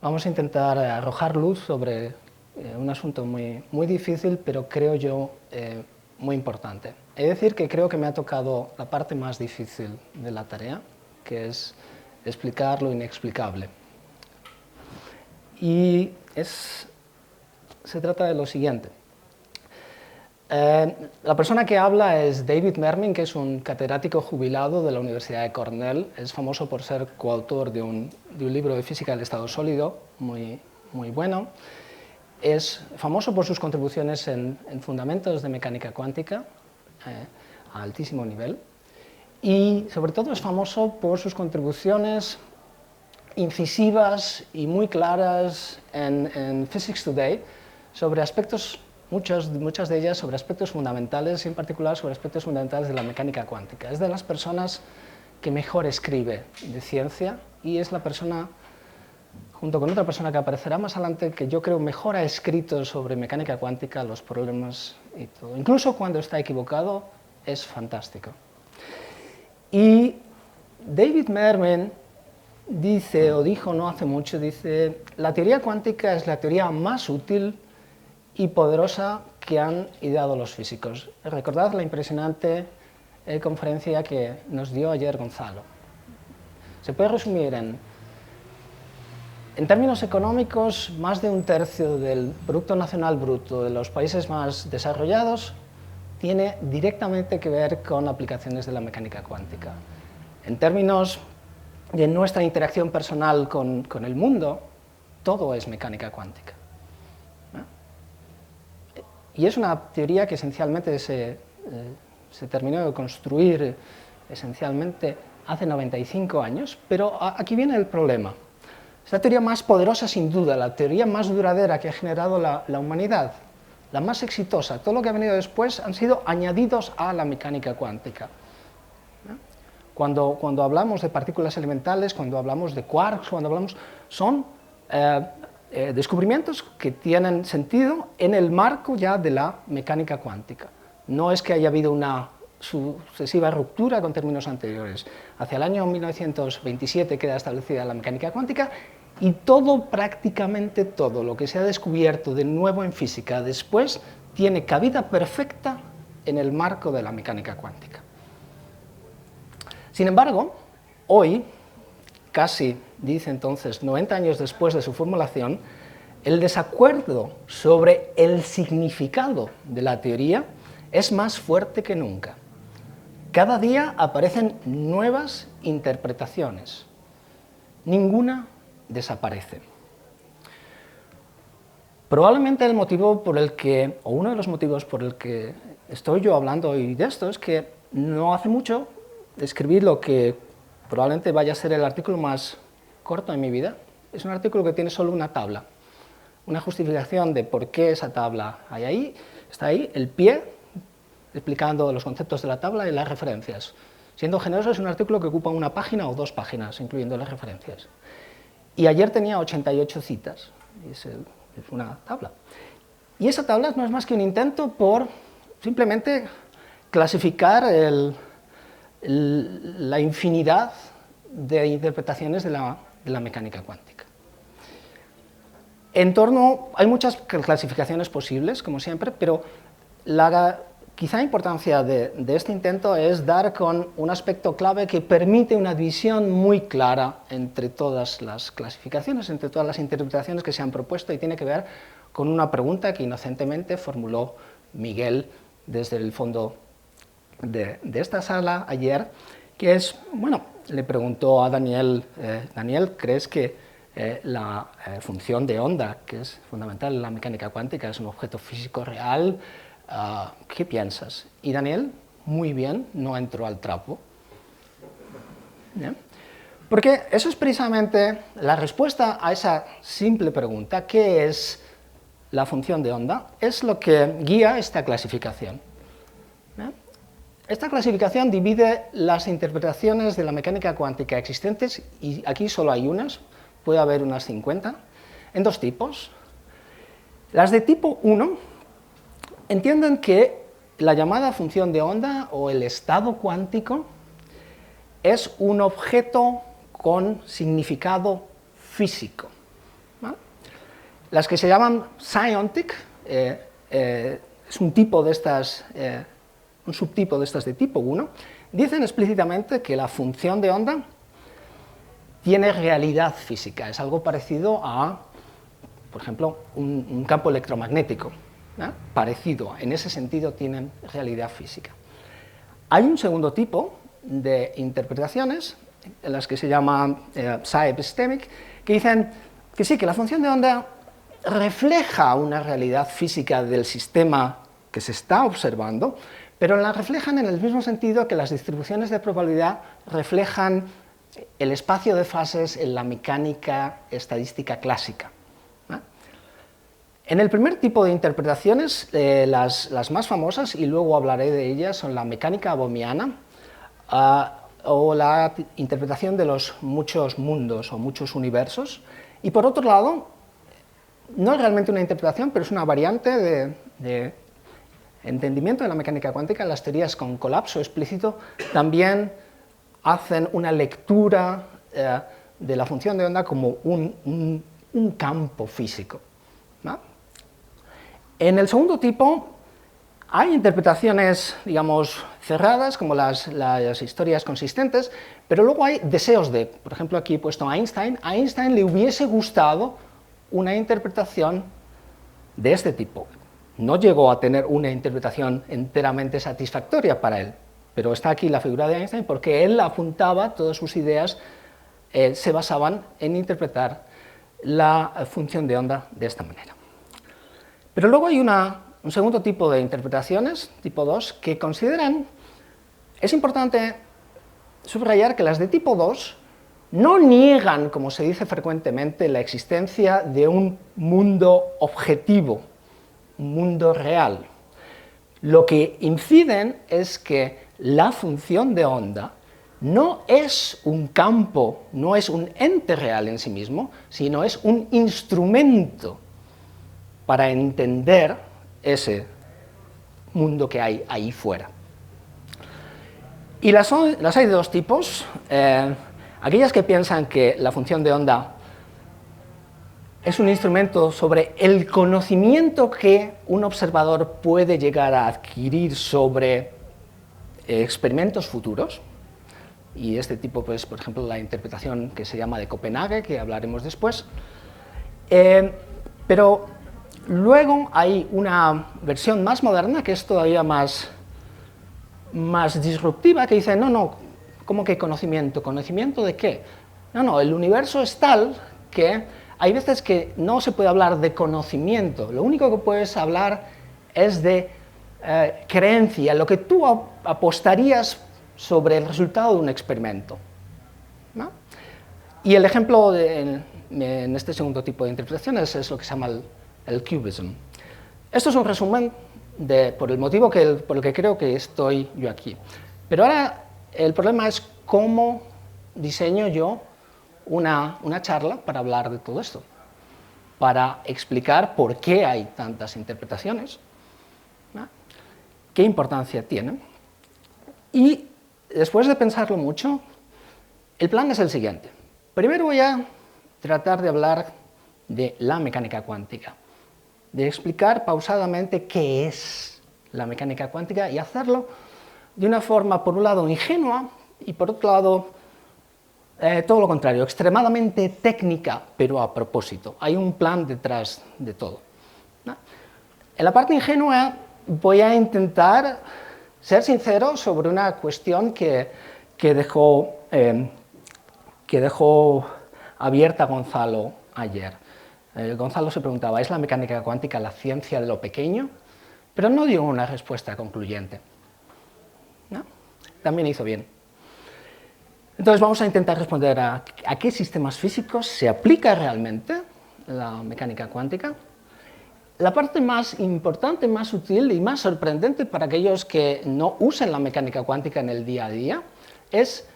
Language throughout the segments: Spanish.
Vamos a intentar arrojar luz sobre un asunto muy difícil, pero creo yo muy importante. He de decir que creo que me ha tocado la parte más difícil de la tarea, que es explicar lo inexplicable. Y se trata de lo siguiente. La persona que habla es David Mermin, que es un catedrático jubilado de la Universidad de Cornell. Es famoso por ser coautor de un libro de física del estado sólido muy bueno. Es famoso por sus contribuciones en fundamentos de mecánica cuántica a altísimo nivel. Y sobre todo es famoso por sus contribuciones incisivas y muy claras en Physics Today sobre aspectos, muchas de ellas sobre aspectos fundamentales, y en particular sobre aspectos fundamentales de la mecánica cuántica. Es de las personas que mejor escribe de ciencia y es la persona, junto con otra persona que aparecerá más adelante, que yo creo mejor ha escrito sobre mecánica cuántica, los problemas y todo. Incluso cuando está equivocado, es fantástico. Y David Mermin dice, o dijo no hace mucho, dice, la teoría cuántica es la teoría más útil y poderosa que han ideado los físicos. Recordad la impresionante conferencia que nos dio ayer Gonzalo. Se puede resumir en términos económicos, más de un tercio del Producto Nacional Bruto de los países más desarrollados tiene directamente que ver con aplicaciones de la mecánica cuántica. En términos de nuestra interacción personal con el mundo, todo es mecánica cuántica. Y es una teoría que esencialmente se terminó de construir esencialmente hace 95 años, pero aquí viene el problema. Es la teoría más poderosa sin duda, la teoría más duradera que ha generado la humanidad, la más exitosa. Todo lo que ha venido después han sido añadidos a la mecánica cuántica. Cuando hablamos de partículas elementales, cuando hablamos de quarks, son descubrimientos que tienen sentido en el marco ya de la mecánica cuántica. No es que haya habido una sucesiva ruptura con términos anteriores. Hacia el año 1927 queda establecida la mecánica cuántica y prácticamente todo lo que se ha descubierto de nuevo en física después tiene cabida perfecta en el marco de la mecánica cuántica. Sin embargo, hoy, casi, dice entonces, 90 años después de su formulación, el desacuerdo sobre el significado de la teoría es más fuerte que nunca. Cada día aparecen nuevas interpretaciones. Ninguna desaparece. Probablemente el motivo por el que, o uno de los motivos por el que estoy yo hablando hoy de esto, es que no hace mucho escribí lo que probablemente vaya a ser el artículo más corto de mi vida. Es un artículo que tiene solo una tabla, una justificación de por qué esa tabla hay ahí, está ahí, el pie, explicando los conceptos de la tabla y las referencias. Siendo generoso, es un artículo que ocupa una página o 2 páginas, incluyendo las referencias. Y ayer tenía 88 citas, es una tabla. Y esa tabla no es más que un intento por simplemente clasificar la infinidad de interpretaciones de la mecánica cuántica. Hay muchas clasificaciones posibles, como siempre, pero la quizá importancia de este intento es dar con un aspecto clave que permite una división muy clara entre todas las clasificaciones, entre todas las interpretaciones que se han propuesto, y tiene que ver con una pregunta que inocentemente formuló Miguel desde el fondo de esta sala ayer, que es, bueno, le preguntó a Daniel, Daniel, ¿crees que la función de onda, que es fundamental en la mecánica cuántica, es un objeto físico real? ¿Qué piensas? Y Daniel, muy bien, no entró al trapo. ¿Bien? Porque eso es precisamente la respuesta a esa simple pregunta, ¿qué es la función de onda? Es lo que guía esta clasificación. ¿Bien? Esta clasificación divide las interpretaciones de la mecánica cuántica existentes, y aquí solo hay unas, puede haber unas 50, en 2 tipos. Las de tipo 1 entienden que la llamada función de onda o el estado cuántico es un objeto con significado físico. Las que se llaman psiontic, es un tipo de estas, un subtipo de estas de tipo 1, dicen explícitamente que la función de onda tiene realidad física, es algo parecido a, por ejemplo, un campo electromagnético, ¿no? Parecido, en ese sentido tienen realidad física. Hay un segundo tipo de interpretaciones, en las que se llama psi-epistemic, que dicen que sí, que la función de onda refleja una realidad física del sistema que se está observando, pero la reflejan en el mismo sentido que las distribuciones de probabilidad reflejan el espacio de fases en la mecánica estadística clásica. En el primer tipo de interpretaciones, las más famosas, y luego hablaré de ellas, son la mecánica abomiana o la interpretación de los muchos mundos o muchos universos. Y por otro lado, no es realmente una interpretación, pero es una variante de entendimiento de la mecánica cuántica. Las teorías con colapso explícito también hacen una lectura de la función de onda como un campo físico, ¿no? En el segundo tipo hay interpretaciones, digamos, cerradas, como las historias consistentes, pero luego hay deseos de, por ejemplo, aquí he puesto Einstein. A Einstein le hubiese gustado una interpretación de este tipo. No llegó a tener una interpretación enteramente satisfactoria para él, pero está aquí la figura de Einstein porque él apuntaba, todas sus ideas se basaban en interpretar la función de onda de esta manera. Pero luego hay un segundo tipo de interpretaciones, tipo 2, que consideran, es importante subrayar que las de tipo 2 no niegan, como se dice frecuentemente, la existencia de un mundo objetivo, un mundo real. Lo que inciden es que la función de onda no es un campo, no es un ente real en sí mismo, sino es un instrumento para entender ese mundo que hay ahí fuera. Y las hay de dos tipos. Aquellas que piensan que la función de onda es un instrumento sobre el conocimiento que un observador puede llegar a adquirir sobre experimentos futuros, y este tipo, pues, por ejemplo, la interpretación que se llama de Copenhague, que hablaremos después, pero luego hay una versión más moderna, que es todavía más disruptiva, que dice, no, ¿cómo que conocimiento? ¿Conocimiento de qué? No, el universo es tal que hay veces que no se puede hablar de conocimiento, lo único que puedes hablar es de creencia, lo que tú apostarías sobre el resultado de un experimento, ¿no? Y el ejemplo en este segundo tipo de interpretaciones es lo que se llama el cubism. Esto es un resumen por el motivo por el que creo que estoy yo aquí. Pero ahora el problema es cómo diseño yo una charla para hablar de todo esto, para explicar por qué hay tantas interpretaciones, ¿no? Qué importancia tienen. Y después de pensarlo mucho, el plan es el siguiente. Primero voy a tratar de hablar de la mecánica cuántica, de explicar pausadamente qué es la mecánica cuántica y hacerlo de una forma, por un lado, ingenua y por otro lado, todo lo contrario, extremadamente técnica, pero a propósito. Hay un plan detrás de todo, ¿no? En la parte ingenua voy a intentar ser sincero sobre una cuestión que dejó abierta Gonzalo ayer. Gonzalo se preguntaba, ¿es la mecánica cuántica la ciencia de lo pequeño? Pero no dio una respuesta concluyente, ¿no? También hizo bien. Entonces vamos a intentar responder a qué sistemas físicos se aplica realmente la mecánica cuántica. La parte más importante, más útil y más sorprendente para aquellos que no usen la mecánica cuántica en el día a día es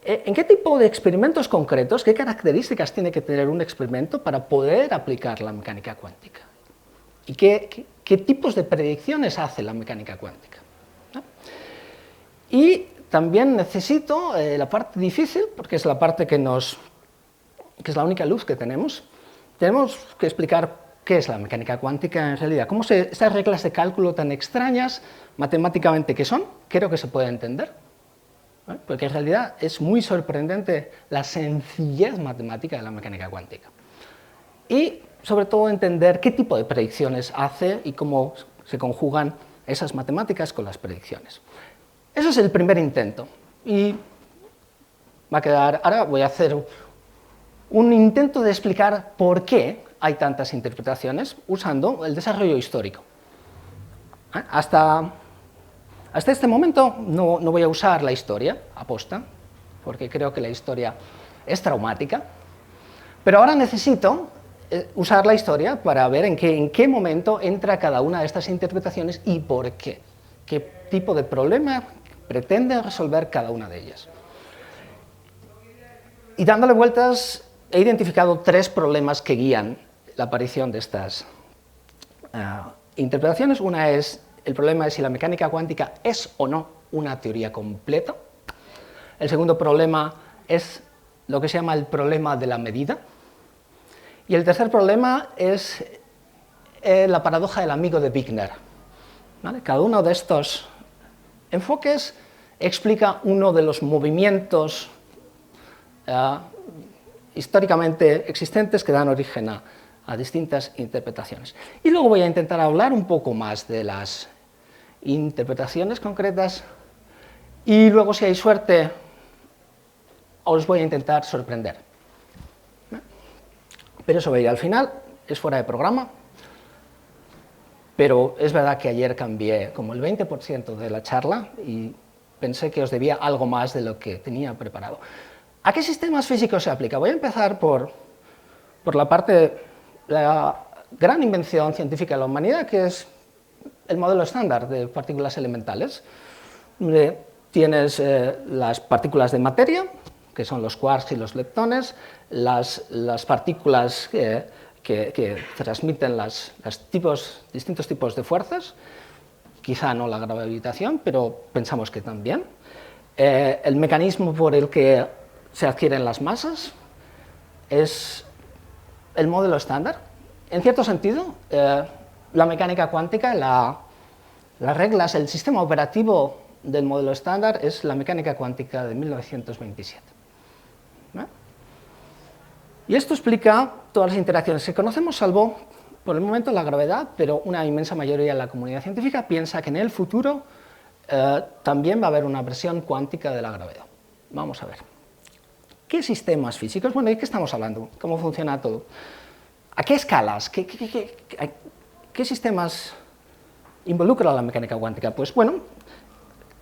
en qué tipo de experimentos concretos, qué características tiene que tener un experimento para poder aplicar la mecánica cuántica y qué tipos de predicciones hace la mecánica cuántica, ¿no? Y también necesito la parte difícil, porque es la parte que es la única luz que tenemos, tenemos que explicar qué es la mecánica cuántica en realidad, cómo estas reglas de cálculo tan extrañas, matemáticamente que son, creo que se puede entender, ¿vale? Porque en realidad es muy sorprendente la sencillez matemática de la mecánica cuántica. Y sobre todo entender qué tipo de predicciones hace y cómo se conjugan esas matemáticas con las predicciones. Ese es el primer intento. Y va a quedar, ahora voy a hacer un intento de explicar por qué hay tantas interpretaciones usando el desarrollo histórico. Hasta este momento no voy a usar la historia, aposta, porque creo que la historia es traumática, pero ahora necesito usar la historia para ver en qué momento entra cada una de estas interpretaciones y por qué. Qué tipo de problema pretende resolver cada una de ellas. Y dándole vueltas, he identificado 3 problemas que guían la aparición de estas interpretaciones. Una es el problema de si la mecánica cuántica es o no una teoría completa. El segundo problema es lo que se llama el problema de la medida. Y el tercer problema es la paradoja del amigo de Wigner. ¿Vale? Cada uno de estos enfoques explica uno de los movimientos históricamente existentes que dan origen a distintas interpretaciones. Y luego voy a intentar hablar un poco más de las interpretaciones concretas y luego, si hay suerte, os voy a intentar sorprender. Pero eso veía al final, es fuera de programa, pero es verdad que ayer cambié como el 20% de la charla y pensé que os debía algo más de lo que tenía preparado. ¿A qué sistemas físicos se aplica? Voy a empezar por la parte, la gran invención científica de la humanidad, que es el modelo estándar de partículas elementales. Tienes las partículas de materia, que son los quarks y los leptones, las partículas que transmiten distintos tipos de fuerzas, quizá no la gravitación, pero pensamos que también. El mecanismo por el que se adquieren las masas es el modelo estándar. En cierto sentido, la mecánica cuántica, las reglas, el sistema operativo del modelo estándar es la mecánica cuántica de 1927. ¿Vale? Y esto explica todas las interacciones que conocemos, salvo por el momento la gravedad, pero una inmensa mayoría de la comunidad científica piensa que en el futuro también va a haber una versión cuántica de la gravedad. Vamos a ver. ¿Qué sistemas físicos? Bueno, ¿de qué estamos hablando? ¿Cómo funciona todo? ¿A qué escalas? ¿Qué sistemas involucra la mecánica cuántica? Pues bueno,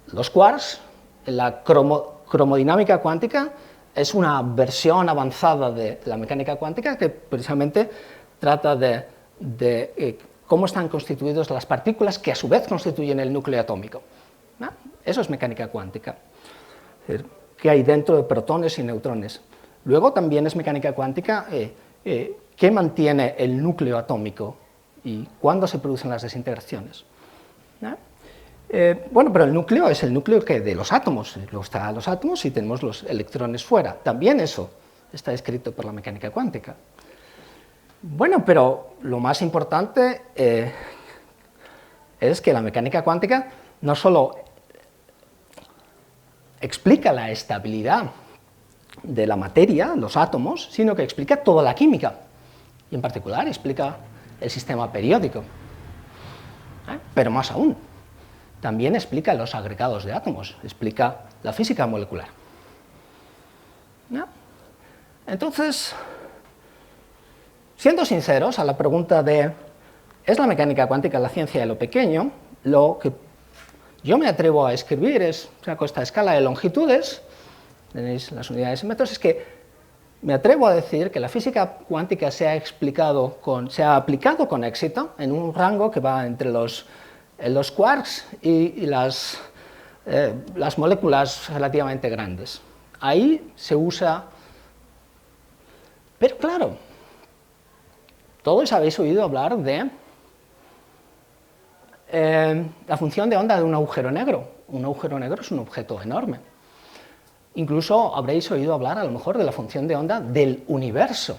los quarks, la cromodinámica cuántica, es una versión avanzada de la mecánica cuántica que precisamente trata de cómo están constituidas las partículas que a su vez constituyen el núcleo atómico. ¿No? Eso es mecánica cuántica. Es decir, qué hay dentro de protones y neutrones. Luego también es mecánica cuántica qué mantiene el núcleo atómico y cuándo se producen las desintegraciones. ¿No? Bueno, pero el núcleo es el núcleo de los átomos. Luego están los átomos y tenemos los electrones fuera. También eso está descrito por la mecánica cuántica. Bueno, pero lo más importante es que la mecánica cuántica no solo explica la estabilidad de la materia, los átomos, sino que explica toda la química. Y en particular explica el sistema periódico. Pero más aún, también explica los agregados de átomos, explica la física molecular. ¿No? Entonces, siendo sinceros a la pregunta de ¿es la mecánica cuántica la ciencia de lo pequeño? Lo que yo me atrevo a escribir saco esta escala de longitudes, tenéis las unidades en metros, es que me atrevo a decir que la física cuántica se ha aplicado con éxito en un rango que va entre los quarks y las moléculas relativamente grandes. Ahí se usa, pero claro, todos habéis oído hablar de la función de onda de un agujero negro. Un agujero negro es un objeto enorme. Incluso habréis oído hablar a lo mejor de la función de onda del universo.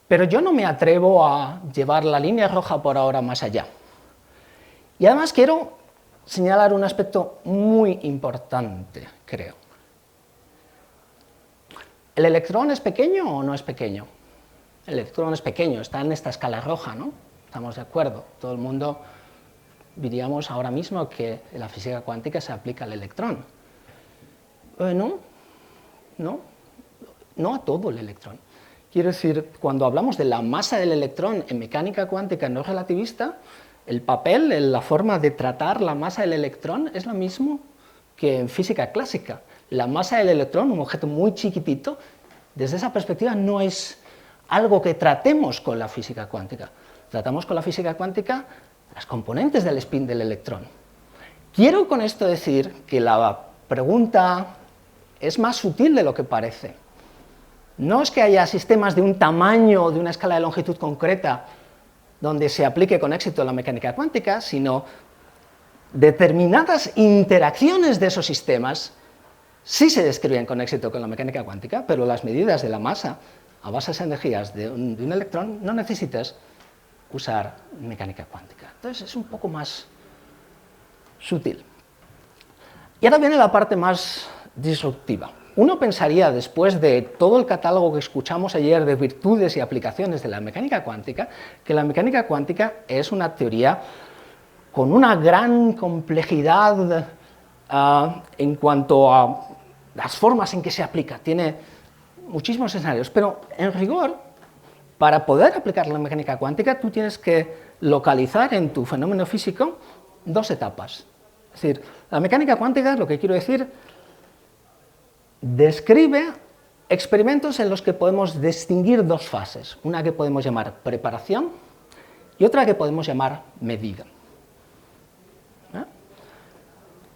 Pero yo no me atrevo a llevar la línea roja por ahora más allá. Y además quiero señalar un aspecto muy importante, creo. ¿El electrón es pequeño o no es pequeño? El electrón es pequeño, está en esta escala roja, ¿no? Estamos de acuerdo. Todo el mundo diríamos ahora mismo que en la física cuántica se aplica al electrón. No a todo el electrón. Quiero decir, cuando hablamos de la masa del electrón en mecánica cuántica no relativista, el papel, la forma de tratar la masa del electrón es lo mismo que en física clásica. La masa del electrón, un objeto muy chiquitito, desde esa perspectiva no es algo que tratemos con la física cuántica. Tratamos con la física cuántica las componentes del spin del electrón. Quiero con esto decir que la pregunta es más sutil de lo que parece. No es que haya sistemas de un tamaño o de una escala de longitud concreta donde se aplique con éxito la mecánica cuántica, sino determinadas interacciones de esos sistemas sí se describen con éxito con la mecánica cuántica, pero las medidas de la masa a bases energías de un electrón no necesitas usar mecánica cuántica. Entonces es un poco más sutil. Y ahora viene la parte más disruptiva. Uno pensaría, después de todo el catálogo que escuchamos ayer de virtudes y aplicaciones de la mecánica cuántica, que la mecánica cuántica es una teoría con una gran complejidad en cuanto a las formas en que se aplica. Tiene muchísimos escenarios, pero en rigor, para poder aplicar la mecánica cuántica, tú tienes que localizar en tu fenómeno físico dos etapas. Es decir, la mecánica cuántica, lo que quiero decir, describe experimentos en los que podemos distinguir dos fases, una que podemos llamar preparación y otra que podemos llamar medida.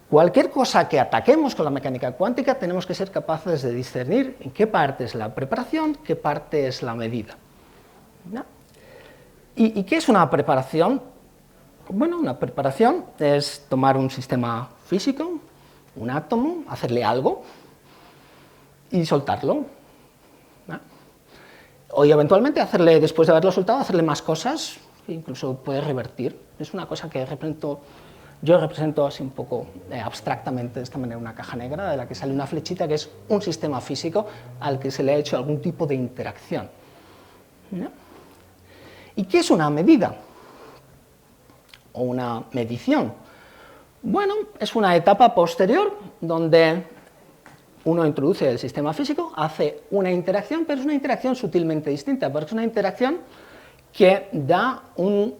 Cualquier cosa que ataquemos con la mecánica cuántica tenemos que ser capaces de discernir en qué parte es la preparación, qué parte es la medida. ¿Y qué es una preparación? Bueno, una preparación es tomar un sistema físico, un átomo, hacerle algo y soltarlo. O eventualmente hacerle, después de haberlo soltado, hacerle más cosas, incluso puede revertir. Es una cosa que yo represento así un poco abstractamente de esta manera una caja negra de la que sale una flechita que es un sistema físico al que se le ha hecho algún tipo de interacción. ¿Y qué es una medida? O una medición. Bueno, es una etapa posterior donde uno introduce el sistema físico, hace una interacción, pero es una interacción sutilmente distinta, porque es una interacción que da un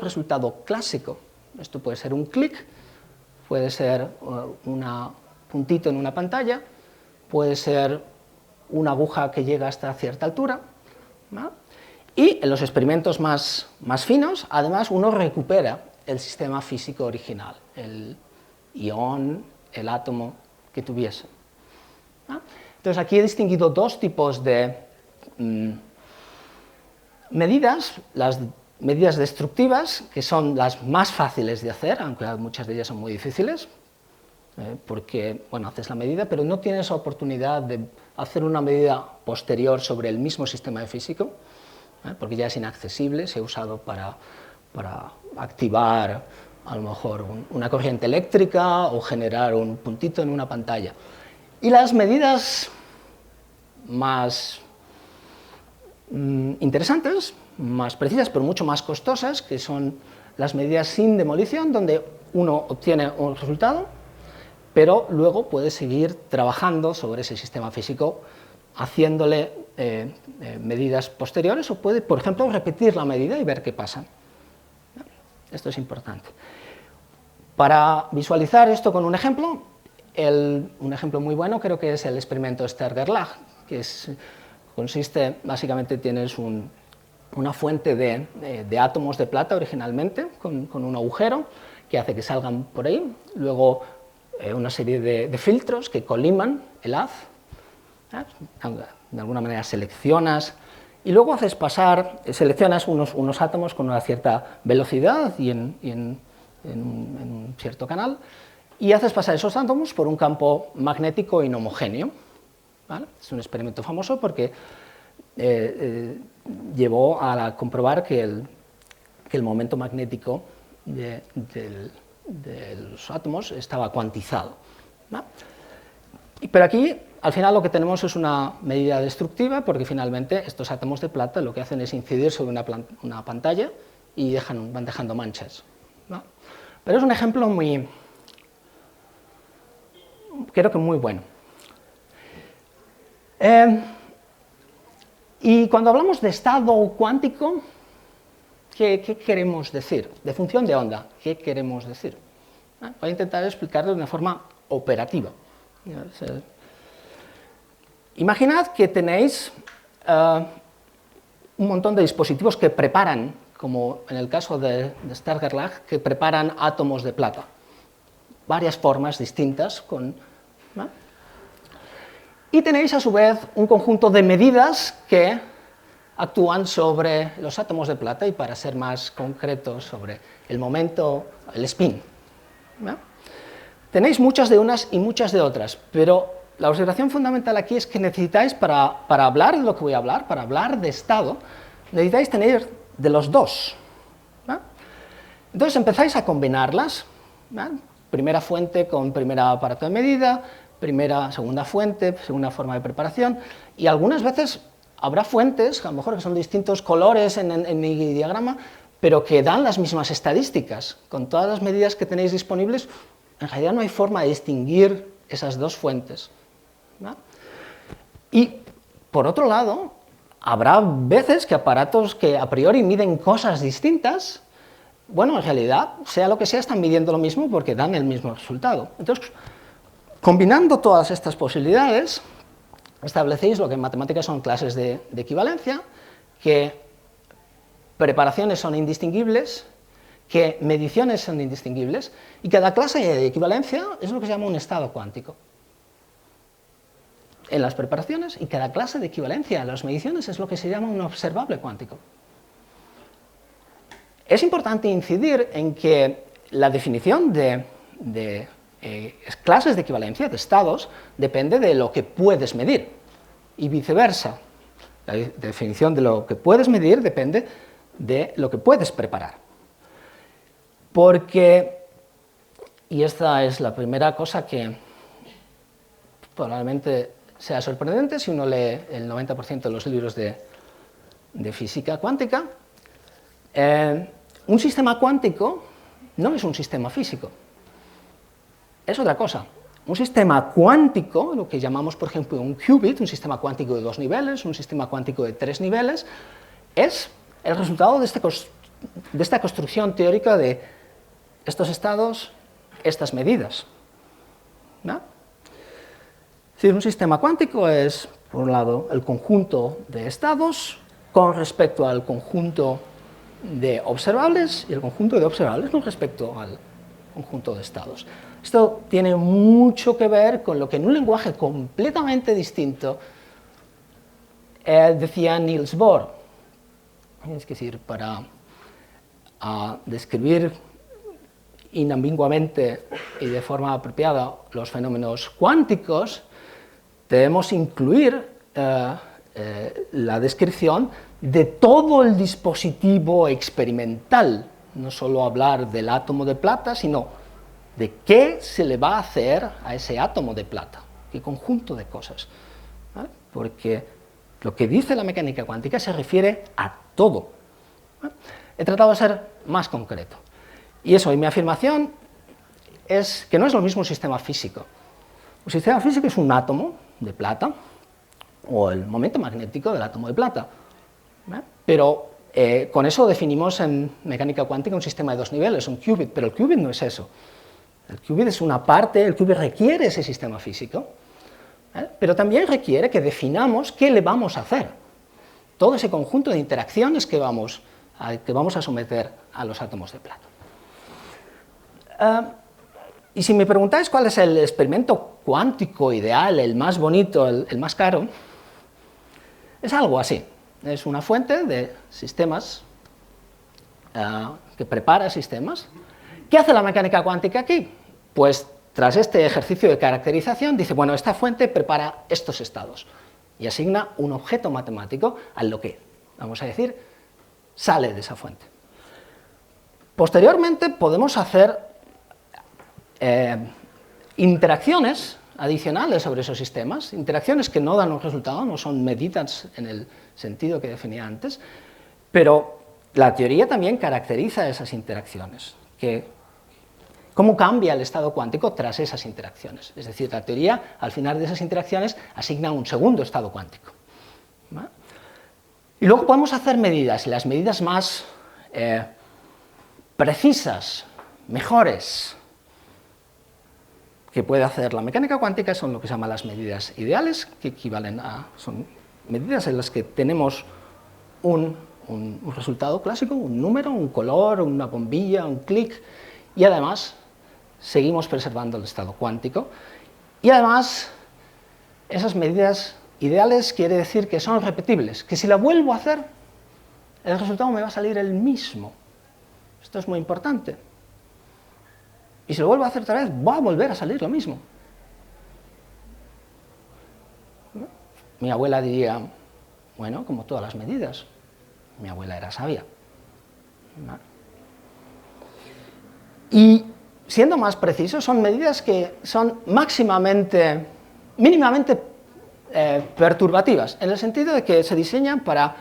resultado clásico. Esto puede ser un clic, puede ser un puntito en una pantalla, puede ser una aguja que llega hasta cierta altura, ¿vale? Y en los experimentos más finos, además, uno recupera el sistema físico original, el ion, el átomo que tuviese. Entonces, aquí he distinguido dos tipos de medidas, las medidas destructivas, que son las más fáciles de hacer, aunque muchas de ellas son muy difíciles, porque, bueno, haces la medida, pero no tienes oportunidad de hacer una medida posterior sobre el mismo sistema físico, porque ya es inaccesible, se ha usado para activar a lo mejor una corriente eléctrica o generar un puntito en una pantalla. Y las medidas más interesantes, más precisas, pero mucho más costosas, que son las medidas sin demolición, donde uno obtiene un resultado, pero luego puede seguir trabajando sobre ese sistema físico, haciéndole medidas posteriores, o puede, por ejemplo, repetir la medida y ver qué pasa. Esto es importante. Para visualizar esto con un ejemplo muy bueno creo que es el experimento Stern-Gerlach, que consiste, básicamente tienes una fuente de átomos de plata originalmente, con un agujero que hace que salgan por ahí, luego una serie de filtros que coliman el haz, de alguna manera seleccionas, y luego seleccionas unos átomos con una cierta velocidad y en un cierto canal, y haces pasar esos átomos por un campo magnético inhomogéneo. ¿Vale? Es un experimento famoso porque llevó a comprobar que el momento magnético de los átomos estaba cuantizado, ¿no? Pero aquí, al final, lo que tenemos es una medida destructiva, porque finalmente estos átomos de plata lo que hacen es incidir sobre una pantalla y van dejando manchas, ¿no? Pero es un ejemplo creo que muy bueno. Y cuando hablamos de estado cuántico, ¿qué queremos decir? De función de onda, ¿qué queremos decir? Voy a intentar explicarlo de una forma operativa. Imaginad que tenéis un montón de dispositivos que preparan, como en el caso de Stargarlag, que preparan átomos de plata, varias formas distintas, ¿no? Y tenéis a su vez un conjunto de medidas que actúan sobre los átomos de plata y, para ser más concretos, sobre el momento, el spin, ¿no? Tenéis muchas de unas y muchas de otras, pero la observación fundamental aquí es que necesitáis, para hablar de lo que voy a hablar, para hablar de estado, necesitáis tener de los dos, ¿no? Entonces empezáis a combinarlas, ¿no? Primera fuente con primera aparato de medida, segunda fuente, segunda forma de preparación, y algunas veces habrá fuentes, a lo mejor que son distintos colores en mi diagrama, pero que dan las mismas estadísticas. Con todas las medidas que tenéis disponibles, en realidad no hay forma de distinguir esas dos fuentes, ¿no? Y, por otro lado, habrá veces que aparatos que a priori miden cosas distintas, bueno, en realidad, sea lo que sea, están midiendo lo mismo porque dan el mismo resultado. Entonces, combinando todas estas posibilidades, establecéis lo que en matemáticas son clases de equivalencia, que preparaciones son indistinguibles, que mediciones son indistinguibles, y cada clase de equivalencia es lo que se llama un estado cuántico en las preparaciones, y cada clase de equivalencia en las mediciones es lo que se llama un observable cuántico. Es importante incidir en que la definición de clases de equivalencia, de estados, depende de lo que puedes medir, y viceversa. La definición de lo que puedes medir depende de lo que puedes preparar. Porque, y esta es la primera cosa que probablemente sea sorprendente si uno lee el 90% de los libros de física cuántica, un sistema cuántico no es un sistema físico, es otra cosa. Un sistema cuántico, lo que llamamos, por ejemplo, un qubit, un sistema cuántico de 2 niveles, un sistema cuántico de 3 niveles, es el resultado de esta construcción teórica de estos estados, estas medidas, ¿no? Es decir, un sistema cuántico es, por un lado, el conjunto de estados con respecto al conjunto de observables, y el conjunto de observables con respecto al conjunto de estados. Esto tiene mucho que ver con lo que en un lenguaje completamente distinto decía Niels Bohr. Es decir, para describir inambiguamente y de forma apropiada los fenómenos cuánticos, debemos incluir la descripción de todo el dispositivo experimental, no solo hablar del átomo de plata, sino de qué se le va a hacer a ese átomo de plata, qué conjunto de cosas, ¿vale? Porque lo que dice la mecánica cuántica se refiere a todo, ¿vale? He tratado de ser más concreto. Y eso, y mi afirmación es que no es lo mismo un sistema físico. Un sistema físico es un átomo de plata, o el momento magnético del átomo de plata, ¿vale? Pero con eso definimos en mecánica cuántica un sistema de 2 niveles, un qubit, pero el qubit no es eso. El qubit es una parte, el qubit requiere ese sistema físico, ¿vale? Pero también requiere que definamos qué le vamos a hacer. Todo ese conjunto de interacciones que vamos a someter a los átomos de plata. Y si me preguntáis cuál es el experimento cuántico ideal, el más bonito, el más caro, es algo así. Es una fuente de sistemas que prepara sistemas. ¿Qué hace la mecánica cuántica aquí? Pues tras este ejercicio de caracterización dice, bueno, esta fuente prepara estos estados. y asigna un objeto matemático a lo que, vamos a decir, sale de esa fuente. Posteriormente podemos hacer interacciones adicionales sobre esos sistemas, interacciones que no dan un resultado, no son medidas en el sentido que definía antes, pero la teoría también caracteriza esas interacciones, cómo cambia el estado cuántico tras esas interacciones. Es decir, la teoría, al final de esas interacciones, asigna un segundo estado cuántico. ¿Vale? Y luego podemos hacer medidas, y las medidas más precisas, mejores, que puede hacer la mecánica cuántica son lo que se llaman las medidas ideales, que equivalen a, son medidas en las que tenemos un resultado clásico, un número, un color, una bombilla, un clic, y además seguimos preservando el estado cuántico. Y además, esas medidas ideales quiere decir que son repetibles, que si la vuelvo a hacer, el resultado me va a salir el mismo. Esto es muy importante. Y si lo vuelvo a hacer otra vez, va a volver a salir lo mismo. Mi abuela diría, bueno, como todas las medidas, mi abuela era sabia. Y siendo más precisos, son medidas que son mínimamente perturbativas, en el sentido de que se diseñan para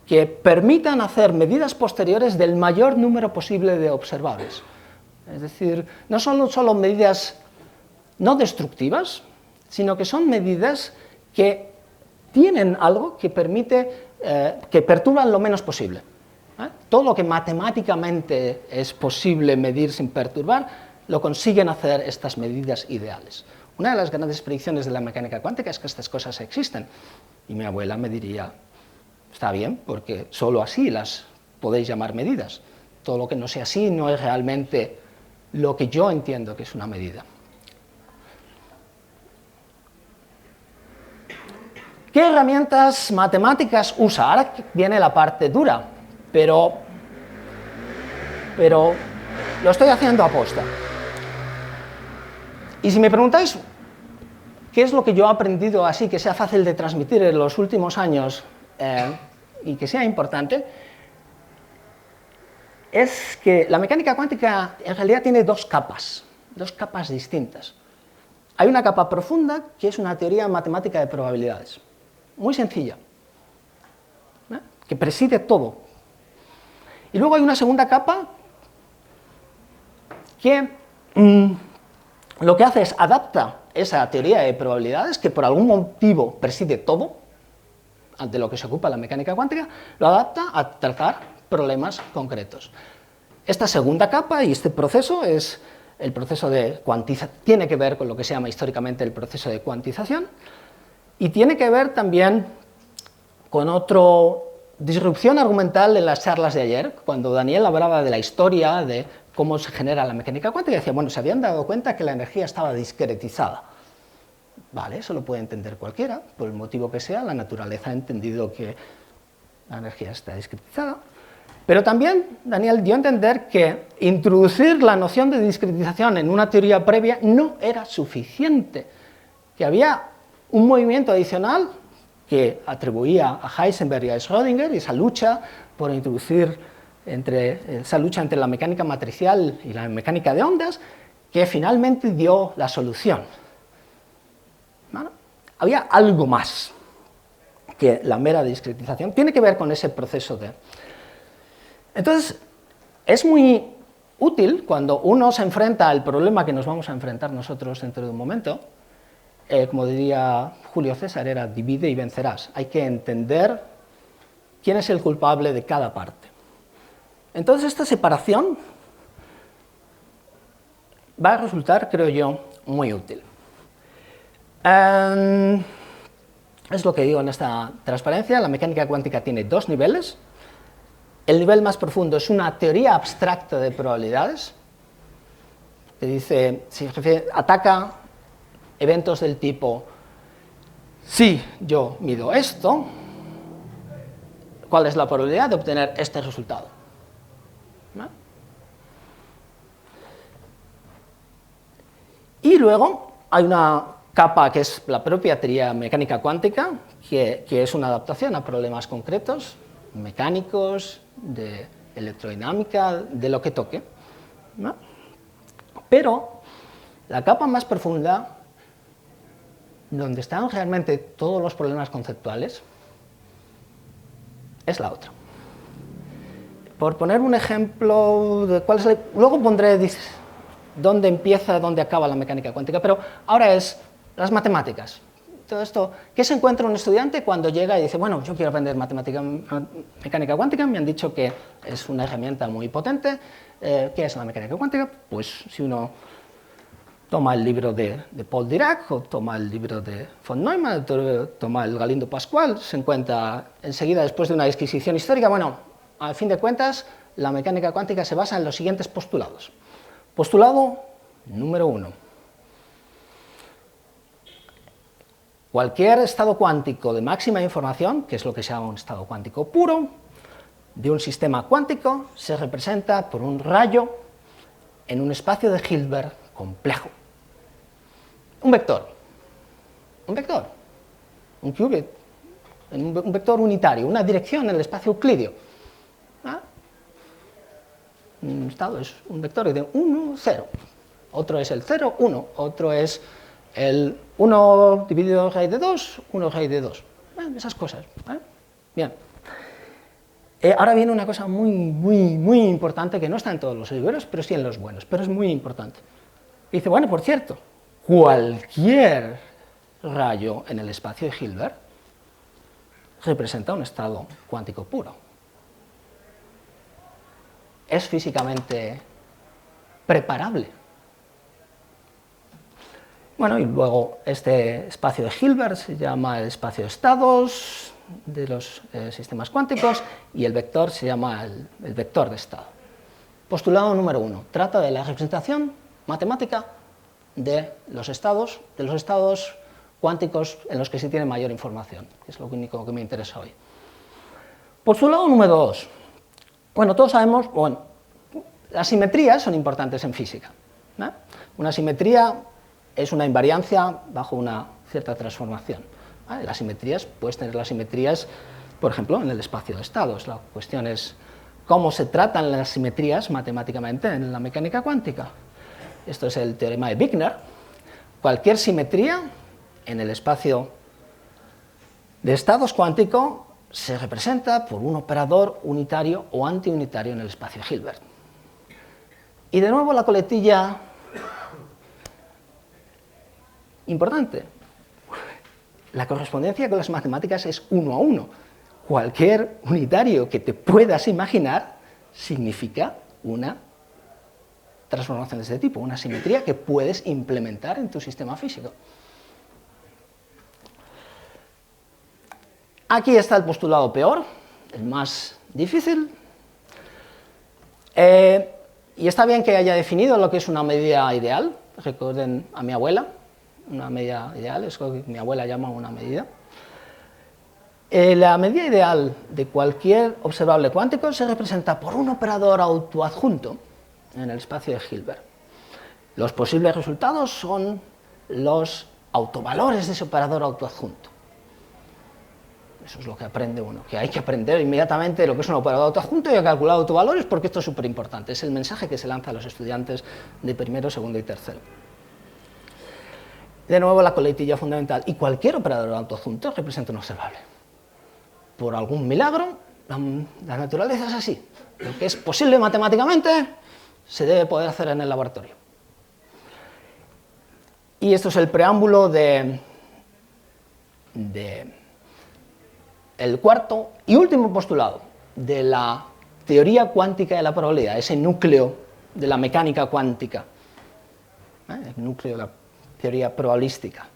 que permitan hacer medidas posteriores del mayor número posible de observables. Es decir, no son solo medidas no destructivas, sino que son medidas que tienen algo que permite que perturban lo menos posible. Todo lo que matemáticamente es posible medir sin perturbar, lo consiguen hacer estas medidas ideales. Una de las grandes predicciones de la mecánica cuántica es que estas cosas existen. Y mi abuela me diría, está bien, porque solo así las podéis llamar medidas. Todo lo que no sea así no es realmente lo que yo entiendo que es una medida. ¿Qué herramientas matemáticas usa? Ahora viene la parte dura, pero lo estoy haciendo a posta. Y si me preguntáis qué es lo que yo he aprendido así que sea fácil de transmitir en los últimos años y que sea importante, es que la mecánica cuántica en realidad tiene dos capas distintas. Hay una capa profunda que es una teoría matemática de probabilidades, muy sencilla, que preside todo. Y luego hay una segunda capa que lo que hace es adapta esa teoría de probabilidades, que por algún motivo preside todo, de lo que se ocupa la mecánica cuántica, lo adapta a tratar problemas concretos. Esta segunda capa y este proceso es el proceso de cuantización, tiene que ver con lo que se llama históricamente el proceso de cuantización, y tiene que ver también con otra disrupción argumental en las charlas de ayer, cuando Daniel hablaba de la historia de cómo se genera la mecánica cuántica, y decía, bueno, se habían dado cuenta que la energía estaba discretizada. Vale, eso lo puede entender cualquiera, por el motivo que sea, la naturaleza ha entendido que la energía está discretizada. Pero también Daniel dio a entender que introducir la noción de discretización en una teoría previa no era suficiente, que había un movimiento adicional que atribuía a Heisenberg y a Schrödinger, y esa lucha por introducir esa lucha entre la mecánica matricial y la mecánica de ondas, que finalmente dio la solución. ¿Vale? Había algo más que la mera discretización, tiene que ver con ese proceso de... Entonces, es muy útil cuando uno se enfrenta al problema que nos vamos a enfrentar nosotros dentro de un momento, como diría Julio César, era divide y vencerás. Hay que entender quién es el culpable de cada parte. Entonces, esta separación va a resultar, creo yo, muy útil. Es lo que digo en esta transparencia, la mecánica cuántica tiene dos niveles. El nivel más profundo es una teoría abstracta de probabilidades, que dice, ataca eventos del tipo, si yo mido esto, ¿cuál es la probabilidad de obtener este resultado? ¿No? Y luego hay una capa que es la propia teoría mecánica cuántica, que es una adaptación a problemas concretos, mecánicos, de electrodinámica, de lo que toque, ¿no? Pero la capa más profunda, donde están realmente todos los problemas conceptuales, es la otra. Por poner un ejemplo de cuál es luego pondré dónde empieza, dónde acaba la mecánica cuántica, pero ahora es las matemáticas. Todo esto, ¿qué se encuentra un estudiante cuando llega y dice, bueno, yo quiero aprender mecánica cuántica, me han dicho que es una herramienta muy potente, ¿qué es la mecánica cuántica? Pues si uno toma el libro de Paul Dirac, o toma el libro de von Neumann, toma el Galindo Pascual, se encuentra enseguida, después de una disquisición histórica, bueno, al fin de cuentas, la mecánica cuántica se basa en los siguientes postulados. Postulado número 1. Cualquier estado cuántico de máxima información, que es lo que se llama un estado cuántico puro, de un sistema cuántico, se representa por un rayo en un espacio de Hilbert complejo. Un vector, un qubit, un vector unitario, una dirección en el espacio euclidio. ¿Ah? Un estado es un vector de 1, 0, otro es el 0, 1, otro es el 1 dividido raíz de 2, 1 raíz de 2. Esas cosas. Bien. Ahora viene una cosa muy importante que no está en todos los libros, pero sí en los buenos, pero es muy importante. Dice, bueno, por cierto, cualquier rayo en el espacio de Hilbert representa un estado cuántico puro. Es físicamente preparable. Bueno, y luego este espacio de Hilbert se llama el espacio de estados de los sistemas cuánticos y el vector se llama el vector de estado. Postulado número 1. Trata de la representación matemática de los estados cuánticos en los que se tiene mayor información, que es lo único que me interesa hoy. Postulado número 2. Bueno, todos sabemos, bueno, las simetrías son importantes en física, ¿no? Una simetría es una invariancia bajo una cierta transformación, ¿vale? Las simetrías, puedes tener las simetrías, por ejemplo, en el espacio de estados. La cuestión es cómo se tratan las simetrías matemáticamente en la mecánica cuántica. Esto es el teorema de Wigner. Cualquier simetría en el espacio de estados cuántico se representa por un operador unitario o antiunitario en el espacio de Hilbert. Y de nuevo la coletilla importante. La correspondencia con las matemáticas es 1 a 1. Cualquier unitario que te puedas imaginar significa una transformación de este tipo, una simetría que puedes implementar en tu sistema físico. Aquí está el postulado peor, el más difícil. Y está bien que haya definido lo que es una medida ideal. Recuerden a mi abuela, una medida ideal es lo que mi abuela llama una medida. La medida ideal de cualquier observable cuántico se representa por un operador autoadjunto en el espacio de Hilbert. Los posibles resultados son los autovalores de ese operador autoadjunto. Eso es lo que aprende uno, que hay que aprender inmediatamente lo que es un operador autoadjunto y a calcular autovalores porque esto es súper importante. Es el mensaje que se lanza a los estudiantes de primero, segundo y tercero. De nuevo la coletilla fundamental. Y cualquier operador autoadjunto representa un observable. Por algún milagro, la naturaleza es así. Lo que es posible matemáticamente se debe poder hacer en el laboratorio. Y esto es el preámbulo de el cuarto y último postulado de la teoría cuántica de la probabilidad, ese núcleo de la mecánica cuántica, el núcleo de la teoría probabilística.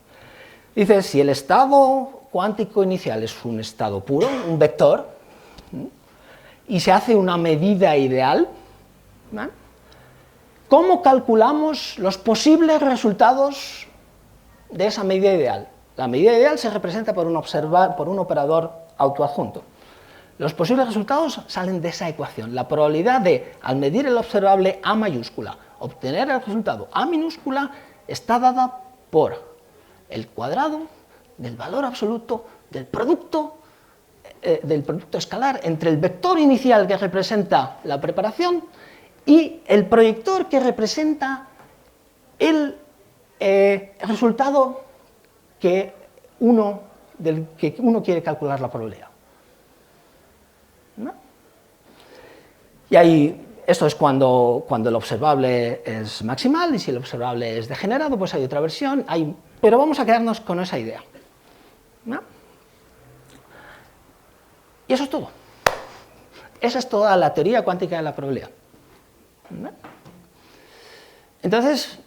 Dice, si el estado cuántico inicial es un estado puro, un vector, y se hace una medida ideal, ¿cómo calculamos los posibles resultados de esa medida ideal? La medida ideal se representa por un operador autoadjunto. Los posibles resultados salen de esa ecuación. La probabilidad de, al medir el observable A mayúscula, obtener el resultado A minúscula, está dada por el cuadrado del valor absoluto del producto escalar entre el vector inicial que representa la preparación y el proyector que representa el resultado del que uno quiere calcular la probabilidad. ¿No? Y ahí, esto es cuando el observable es maximal, y si el observable es degenerado, pues hay otra versión, pero vamos a quedarnos con esa idea. ¿No? Y eso es todo. Esa es toda la teoría cuántica de la probabilidad. ¿No? Entonces,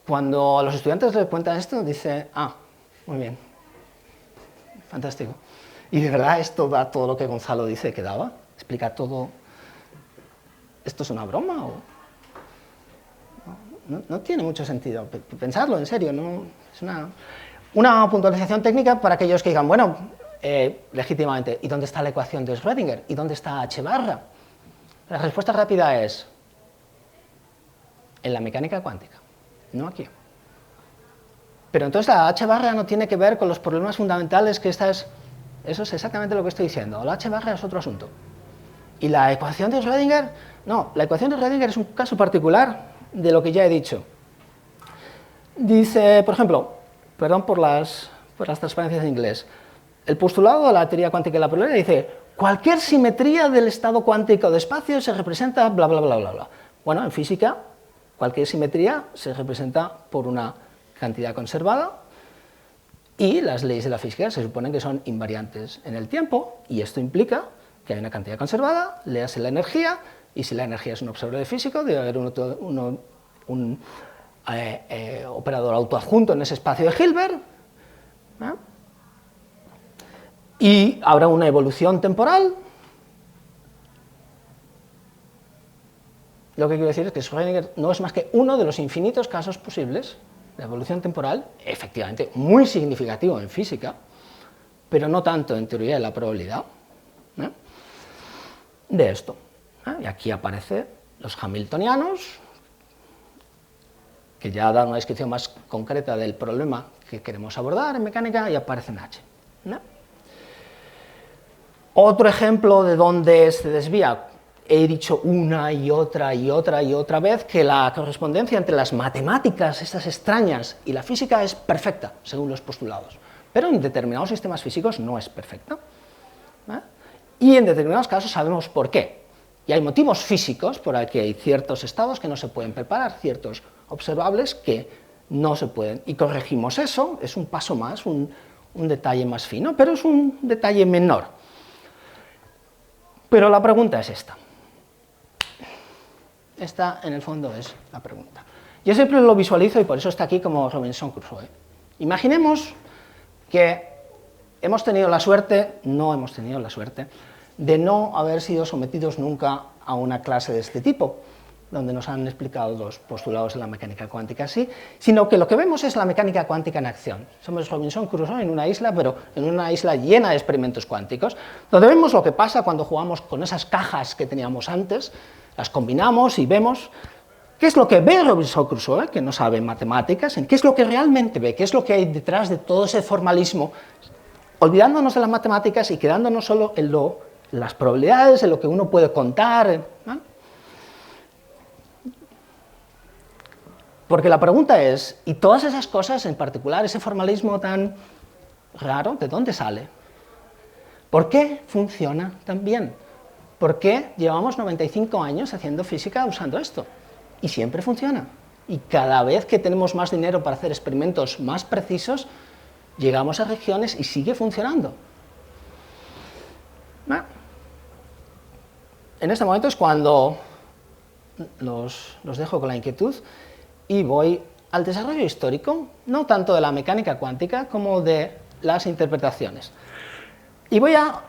cuando a los estudiantes les cuentan esto, dicen, muy bien, fantástico. ¿Y de verdad esto da todo lo que Gonzalo dice que daba? ¿Explica todo? ¿Esto es una broma? No tiene mucho sentido. Pensarlo, en serio. ¿No? Es una puntualización técnica para aquellos que digan, bueno, legítimamente, ¿y dónde está la ecuación de Schrödinger? ¿Y dónde está H barra? La respuesta rápida es en la mecánica cuántica, no aquí. Pero entonces la H barra no tiene que ver con los problemas fundamentales que eso es exactamente lo que estoy diciendo. La H barra es otro asunto. ¿Y la ecuación de Schrödinger? No, la ecuación de Schrödinger es un caso particular de lo que ya he dicho. Dice, por ejemplo, perdón por las transparencias en inglés, el postulado de la teoría cuántica de la probabilidad dice, cualquier simetría del estado cuántico de espacio se representa bla, bla, bla, bla, bla. Bueno, en física, cualquier simetría se representa por una cantidad conservada y las leyes de la física se suponen que son invariantes en el tiempo y esto implica que hay una cantidad conservada, léase la energía, y si la energía es un observador físico, debe haber un operador autoadjunto en ese espacio de Hilbert, ¿eh? Y habrá una evolución temporal. Lo que quiero decir es que Schrödinger no es más que uno de los infinitos casos posibles de evolución temporal, efectivamente muy significativo en física, pero no tanto en teoría de la probabilidad, ¿eh? De esto. Y aquí aparecen los hamiltonianos, que ya dan una descripción más concreta del problema que queremos abordar en mecánica, y aparecen H. ¿No? Otro ejemplo de donde se desvía, he dicho una y otra vez que la correspondencia entre las matemáticas, estas extrañas, y la física es perfecta, según los postulados, pero en determinados sistemas físicos no es perfecta. ¿Eh? Y en determinados casos sabemos por qué. Y hay motivos físicos por el que hay ciertos estados que no se pueden preparar, ciertos observables que no se pueden. Y corregimos eso, es un paso más, un detalle más fino, pero es un detalle menor. Pero la pregunta es esta. Esta, en el fondo, es la pregunta. Yo siempre lo visualizo y por eso está aquí como Robinson Crusoe. Imaginemos que hemos tenido la suerte, no hemos tenido la suerte, de no haber sido sometidos nunca a una clase de este tipo, donde nos han explicado los postulados de la mecánica cuántica así, sino que lo que vemos es la mecánica cuántica en acción. Somos Robinson Crusoe en una isla, pero en una isla llena de experimentos cuánticos, donde vemos lo que pasa cuando jugamos con esas cajas que teníamos antes, las combinamos y vemos qué es lo que ve Robinson Crusoe, que no sabe matemáticas, en qué es lo que realmente ve, qué es lo que hay detrás de todo ese formalismo, olvidándonos de las matemáticas y quedándonos solo en las probabilidades, en lo que uno puede contar, ¿no? Porque la pregunta es, ¿y todas esas cosas, en particular ese formalismo tan raro, de dónde sale? ¿Por qué funciona tan bien? ¿Por qué llevamos 95 años haciendo física usando esto? Y siempre funciona. Y cada vez que tenemos más dinero para hacer experimentos más precisos, llegamos a regiones y sigue funcionando. Bueno, en este momento es cuando los dejo con la inquietud y voy al desarrollo histórico, no tanto de la mecánica cuántica como de las interpretaciones. Y voy a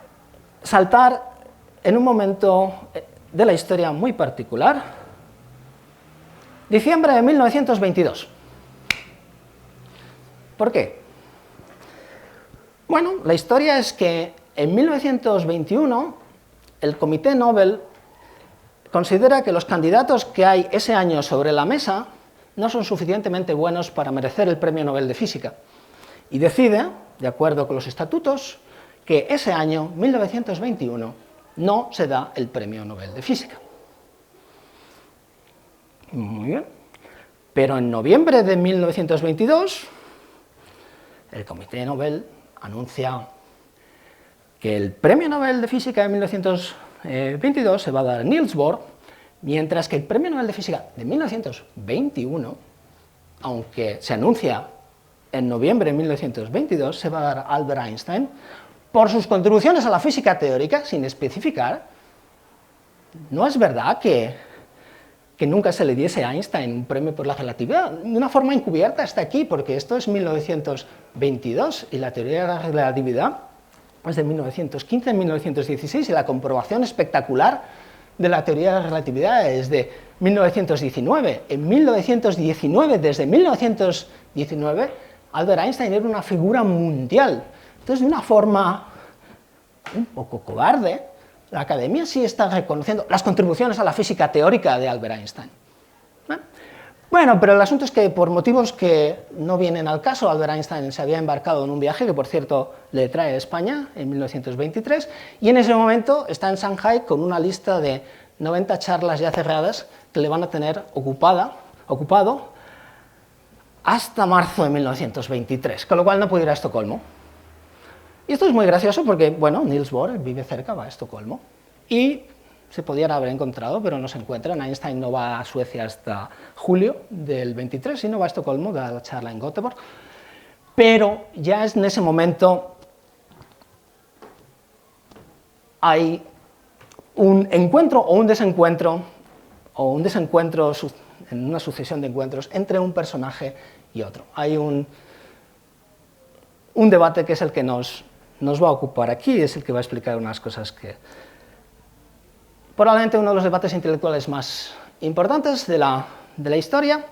saltar en un momento de la historia muy particular, diciembre de 1922. ¿Por qué? Bueno, la historia es que en 1921 el Comité Nobel considera que los candidatos que hay ese año sobre la mesa no son suficientemente buenos para merecer el Premio Nobel de Física, y decide, de acuerdo con los estatutos, que ese año, 1921, no se da el Premio Nobel de Física. Muy bien. Pero en noviembre de 1922, el Comité Nobel anuncia que el Premio Nobel de Física de 1922 se va a dar a Niels Bohr, mientras que el Premio Nobel de Física de 1921, aunque se anuncia en noviembre de 1922, se va a dar a Albert Einstein por sus contribuciones a la física teórica, sin especificar. No es verdad que nunca se le diese a Einstein un premio por la relatividad. De una forma encubierta está aquí, porque esto es 1922 y la teoría de la relatividad es de 1915-1916 y la comprobación espectacular de la teoría de la relatividad es de 1919. En 1919, desde 1919, Albert Einstein era una figura mundial. Entonces, de una forma un poco cobarde, la Academia sí está reconociendo las contribuciones a la física teórica de Albert Einstein. Bueno, pero el asunto es que por motivos que no vienen al caso, Albert Einstein se había embarcado en un viaje que, por cierto, le trae a España en 1923, y en ese momento está en Shanghái con una lista de 90 charlas ya cerradas que le van a tener ocupado hasta marzo de 1923, con lo cual no puede ir a Estocolmo. Y esto es muy gracioso porque, bueno, Niels Bohr vive cerca, va a Estocolmo, y se podían haber encontrado, pero no se encuentran. Einstein no va a Suecia hasta julio del 23, sino va a Estocolmo, da la charla en Göteborg. Pero ya es en ese momento hay un encuentro o un desencuentro en una sucesión de encuentros entre un personaje y otro. Hay un debate que es el que nos va a ocupar aquí, es el que va a explicar unas cosas que... Probablemente uno de los debates intelectuales más importantes de la historia,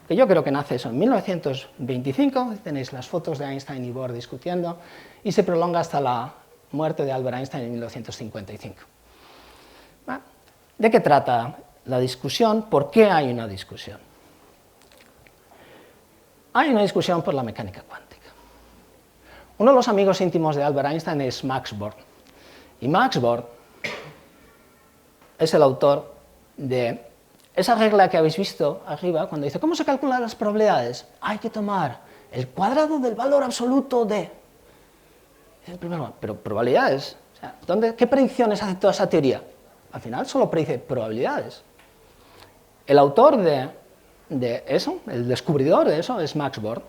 que yo creo que nace eso en 1925, tenéis las fotos de Einstein y Bohr discutiendo, y se prolonga hasta la muerte de Albert Einstein en 1955. ¿De qué trata la discusión? ¿Por qué hay una discusión? Hay una discusión por la mecánica cuántica. Uno de los amigos íntimos de Albert Einstein es Max Born, y Max Born es el autor de esa regla que habéis visto arriba, cuando dice, ¿cómo se calculan las probabilidades? Hay que tomar el cuadrado del valor absoluto de... Pero probabilidades, o sea, ¿qué predicciones hace toda esa teoría? Al final solo predice probabilidades. El autor de eso, el descubridor de eso, es Max Born.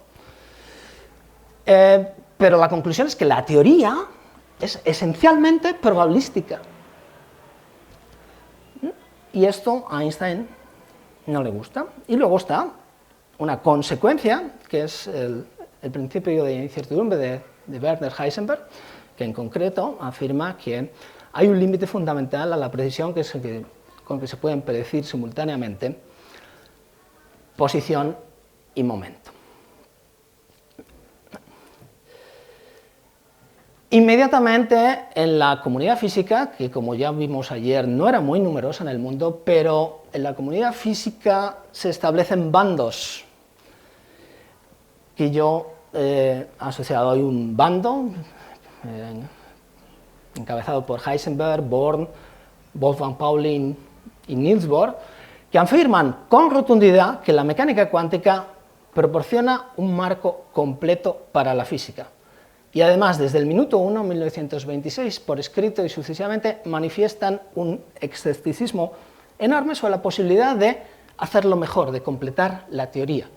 Pero la conclusión es que la teoría es esencialmente probabilística. Y esto a Einstein no le gusta. Y luego está una consecuencia, que es el principio de incertidumbre de Werner Heisenberg, que en concreto afirma que hay un límite fundamental a la precisión con que se pueden predecir simultáneamente posición y momento. Inmediatamente en la comunidad física, que como ya vimos ayer no era muy numerosa en el mundo, pero en la comunidad física se establecen bandos, que yo he asociado hoy un bando encabezado por Heisenberg, Born, Wolfgang Paulin y Niels Bohr, que afirman con rotundidad que la mecánica cuántica proporciona un marco completo para la física. Y además, desde el minuto 1, 1926, por escrito y sucesivamente, manifiestan un escepticismo enorme sobre la posibilidad de hacerlo mejor, de completar la teoría.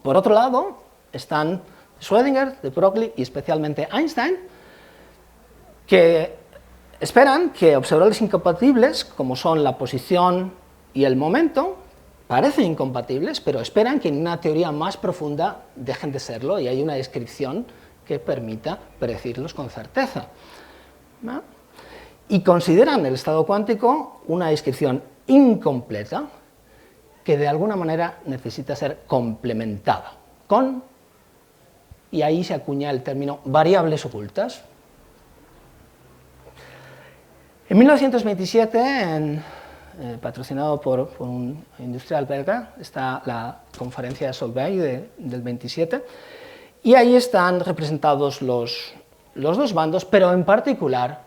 Por otro lado, están Schrödinger, de Broglie y especialmente Einstein, que esperan que observables incompatibles, como son la posición y el momento, parecen incompatibles, pero esperan que en una teoría más profunda dejen de serlo y hay una descripción que permita predecirlos con certeza. Y consideran el estado cuántico una descripción incompleta que de alguna manera necesita ser complementada con, y ahí se acuña el término variables ocultas. En 1927, patrocinado por un industrial belga, está la conferencia de Solvay del 27, y ahí están representados los dos bandos, pero en particular,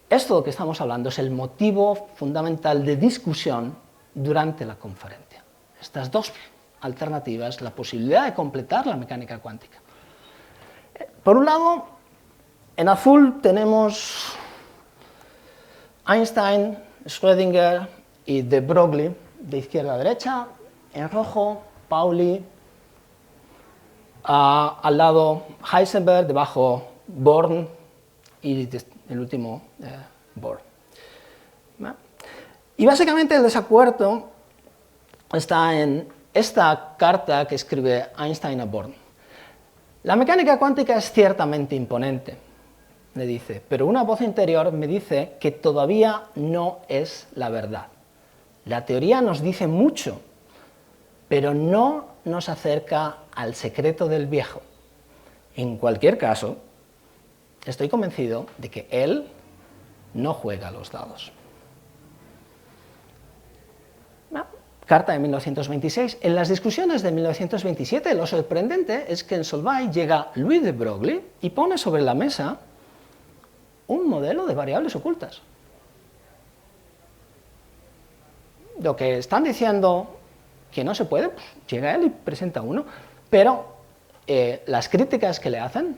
esto que estamos hablando es el motivo fundamental de discusión durante la conferencia. Estas dos alternativas, la posibilidad de completar la mecánica cuántica. Por un lado, en azul tenemos Einstein, Schrödinger y de Broglie, de izquierda a derecha. En rojo, Pauli, al lado Heisenberg, debajo Born y el último Bohr. Y básicamente el desacuerdo está en esta carta que escribe Einstein a Born. La mecánica cuántica es ciertamente imponente, le dice, pero una voz interior me dice que todavía no es la verdad. La teoría nos dice mucho, pero no nos acerca al secreto del viejo. En cualquier caso, estoy convencido de que él no juega a los dados. Carta de 1926. En las discusiones de 1927, lo sorprendente es que en Solvay llega Louis de Broglie y pone sobre la mesa un modelo de variables ocultas. Lo que están diciendo que no se puede, pues llega él y presenta uno, pero las críticas que le hacen,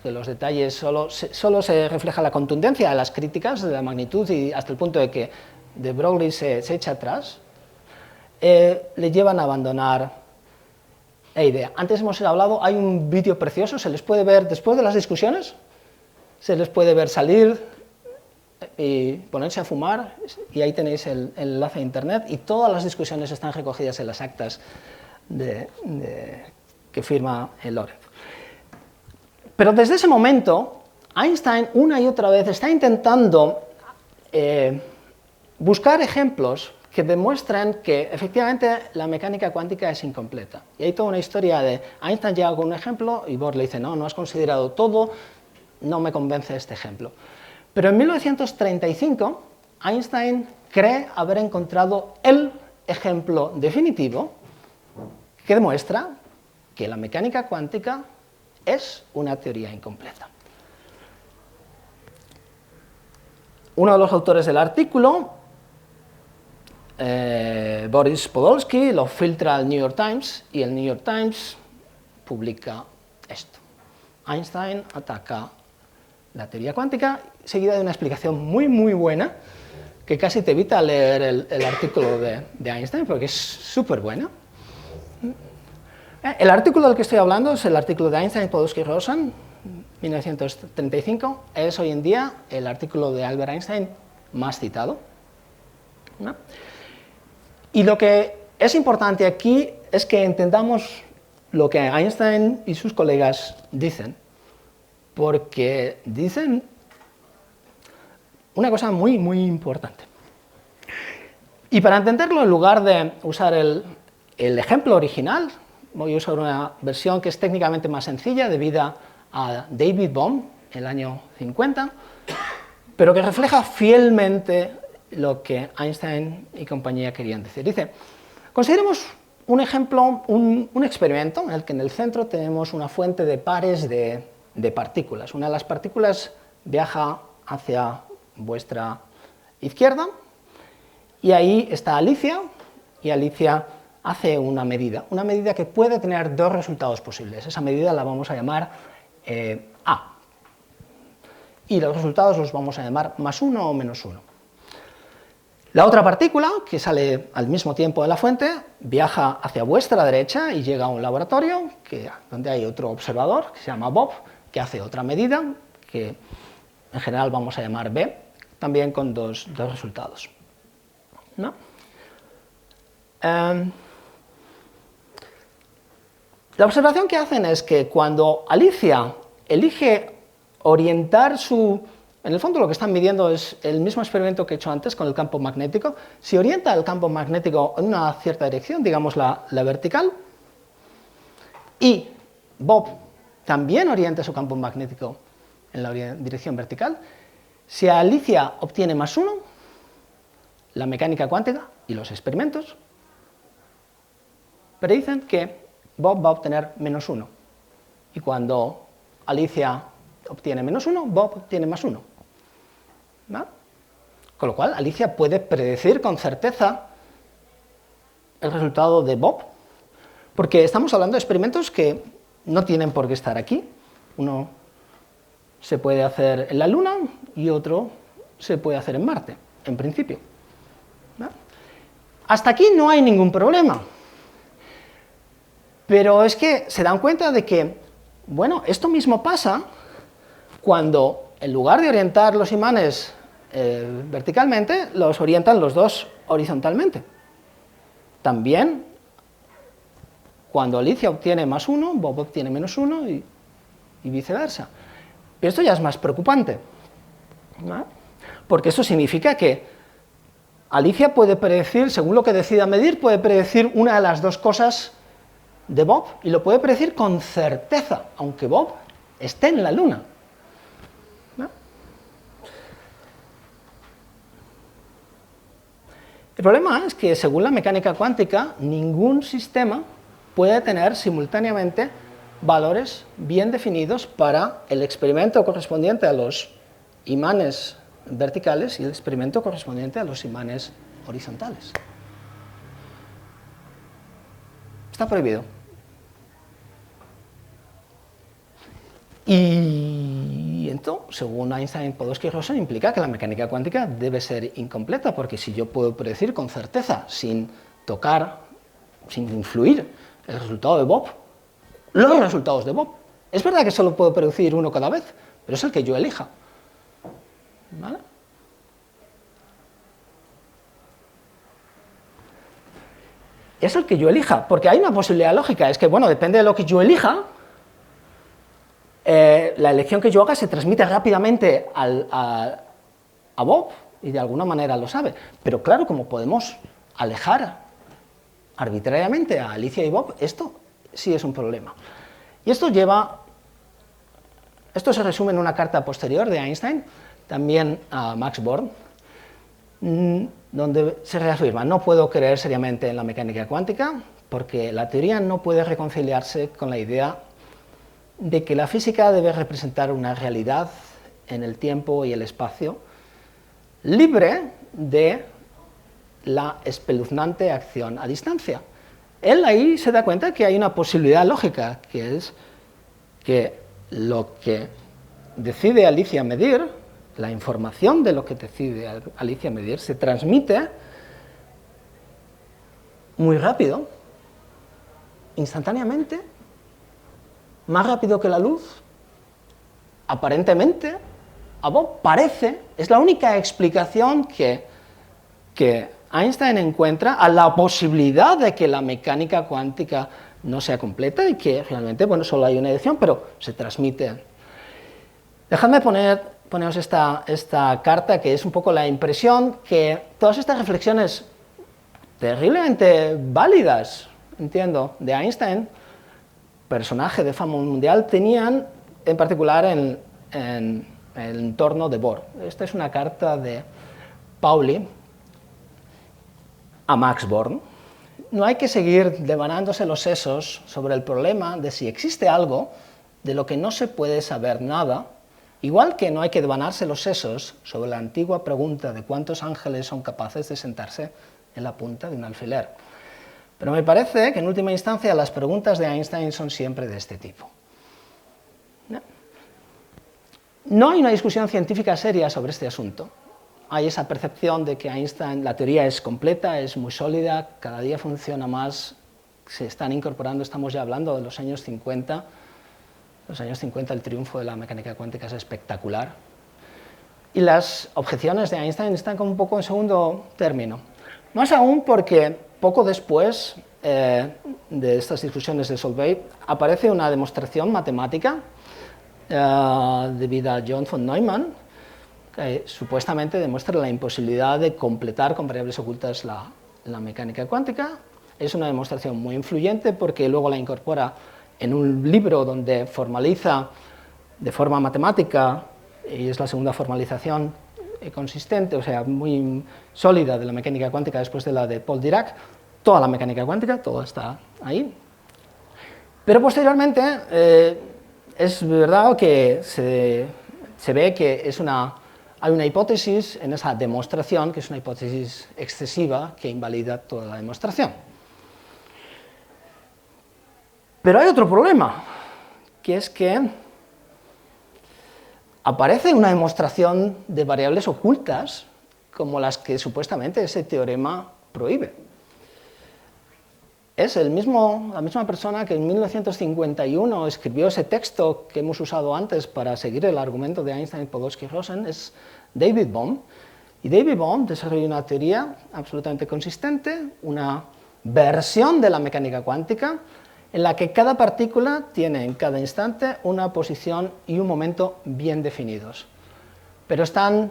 que los detalles solo se refleja la contundencia de las críticas, de la magnitud y hasta el punto de que de Broglie se echa atrás, le llevan a abandonar la idea. Antes hemos hablado, hay un vídeo precioso, se les puede ver después de las discusiones, se les puede ver salir y ponerse a fumar, y ahí tenéis el enlace a internet, y todas las discusiones están recogidas en las actas que firma Lorenz. Pero desde ese momento, Einstein una y otra vez está intentando buscar ejemplos que demuestran que efectivamente la mecánica cuántica es incompleta. Y hay toda una historia de Einstein llega con un ejemplo y Bohr le dice, no, no has considerado todo, no me convence este ejemplo. Pero en 1935, Einstein cree haber encontrado el ejemplo definitivo que demuestra que la mecánica cuántica es una teoría incompleta. Uno de los autores del artículo, Boris Podolsky, lo filtra al New York Times y el New York Times publica esto. Einstein ataca la teoría cuántica, seguida de una explicación muy buena, que casi te evita leer el artículo de Einstein, porque es súper buena. El artículo del que estoy hablando es el artículo de Einstein, Podolsky y Rosen, 1935, es hoy en día el artículo de Albert Einstein más citado, ¿no? Y lo que es importante aquí es que entendamos lo que Einstein y sus colegas dicen, porque dicen una cosa muy importante. Y para entenderlo, en lugar de usar el ejemplo original, voy a usar una versión que es técnicamente más sencilla, debida a David Bohm, en el año 50, pero que refleja fielmente lo que Einstein y compañía querían decir. Dice, consideremos un ejemplo, un experimento en el que en el centro tenemos una fuente de pares de partículas. Una de las partículas viaja hacia vuestra izquierda y ahí está Alicia, y Alicia hace una medida que puede tener dos resultados posibles. Esa medida la vamos a llamar A, y los resultados los vamos a llamar +1 o -1. La otra partícula, que sale al mismo tiempo de la fuente, viaja hacia vuestra derecha y llega a un laboratorio donde hay otro observador, que se llama Bob, que hace otra medida, que en general vamos a llamar B, también con dos resultados, ¿no? La observación que hacen es que cuando Alicia elige orientar en el fondo lo que están midiendo es el mismo experimento que he hecho antes con el campo magnético. Si orienta el campo magnético en una cierta dirección, digamos la vertical, y Bob también orienta su campo magnético en la dirección vertical, si Alicia obtiene +1, la mecánica cuántica y los experimentos predicen que Bob va a obtener -1. Y cuando Alicia obtiene -1, Bob obtiene +1. ¿Vale? Con lo cual, Alicia puede predecir con certeza el resultado de Bob, porque estamos hablando de experimentos que no tienen por qué estar aquí. Uno se puede hacer en la Luna y otro se puede hacer en Marte, en principio. ¿Vale? Hasta aquí no hay ningún problema. Pero es que se dan cuenta de que, bueno, esto mismo pasa cuando, en lugar de orientar los imanes verticalmente, los orientan los dos horizontalmente. También, cuando Alicia obtiene +1, Bob obtiene -1 y viceversa. Pero esto ya es más preocupante, ¿no? Porque eso significa que Alicia puede predecir, según lo que decida medir, puede predecir una de las dos cosas de Bob, y lo puede predecir con certeza, aunque Bob esté en la Luna. ¿No? El problema es que, según la mecánica cuántica, ningún sistema puede tener simultáneamente valores bien definidos para el experimento correspondiente a los imanes verticales y el experimento correspondiente a los imanes horizontales. Está prohibido. Y entonces, según Einstein, Podolsky y Rosen, implica que la mecánica cuántica debe ser incompleta, porque si yo puedo predecir con certeza, sin tocar, sin influir el resultado de Bob, los resultados de Bob, es verdad que solo puedo predecir uno cada vez, pero es el que yo elija. ¿Vale? Es el que yo elija, porque hay una posibilidad lógica, es que, bueno, depende de lo que yo elija, la elección que yo haga se transmite rápidamente a Bob, y de alguna manera lo sabe. Pero claro, como podemos alejar arbitrariamente a Alicia y Bob, esto sí es un problema. Y esto se resume en una carta posterior de Einstein, también a Max Born, donde se reafirma: no puedo creer seriamente en la mecánica cuántica, porque la teoría no puede reconciliarse con la idea de que la física debe representar una realidad en el tiempo y el espacio, libre de la espeluznante acción a distancia. Él ahí se da cuenta que hay una posibilidad lógica, que es que lo que decide Alicia medir, la información de lo que decide Alicia medir, se transmite muy rápido, instantáneamente, más rápido que la luz, aparentemente, a Bob parece, es la única explicación que Einstein encuentra a la posibilidad de que la mecánica cuántica no sea completa y que realmente, bueno, solo hay una dirección, pero se transmite. Dejadme poneros esta carta, que es un poco la impresión que todas estas reflexiones terriblemente válidas, entiendo, de Einstein, personaje de fama mundial, tenían en particular en el entorno de Bohr. Esta es una carta de Pauli a Max Born. No hay que seguir devanándose los sesos sobre el problema de si existe algo de lo que no se puede saber nada, igual que no hay que devanarse los sesos sobre la antigua pregunta de cuántos ángeles son capaces de sentarse en la punta de un alfiler. Pero me parece que, en última instancia, las preguntas de Einstein son siempre de este tipo. No hay una discusión científica seria sobre este asunto. Hay esa percepción de que Einstein, la teoría es completa, es muy sólida, cada día funciona más, se están incorporando, estamos ya hablando de los años 50. Los años 50, el triunfo de la mecánica cuántica es espectacular. Y las objeciones de Einstein están como un poco en segundo término. Más aún porque poco después de estas discusiones de Solvay aparece una demostración matemática debida a John von Neumann, que supuestamente demuestra la imposibilidad de completar con variables ocultas la mecánica cuántica. Es una demostración muy influyente porque luego la incorpora en un libro donde formaliza de forma matemática, y es la segunda formalización, consistente, o sea, muy sólida de la mecánica cuántica después de la de Paul Dirac, toda la mecánica cuántica, todo está ahí. Pero posteriormente es verdad que se ve que hay una hipótesis en esa demostración, que es una hipótesis excesiva que invalida toda la demostración. Pero hay otro problema, que es que aparece una demostración de variables ocultas como las que supuestamente ese teorema prohíbe. Es la misma persona que en 1951 escribió ese texto que hemos usado antes para seguir el argumento de Einstein, Podolsky y Rosen, es David Bohm. Y David Bohm desarrolló una teoría absolutamente consistente, una versión de la mecánica cuántica, en la que cada partícula tiene en cada instante una posición y un momento bien definidos. Pero esa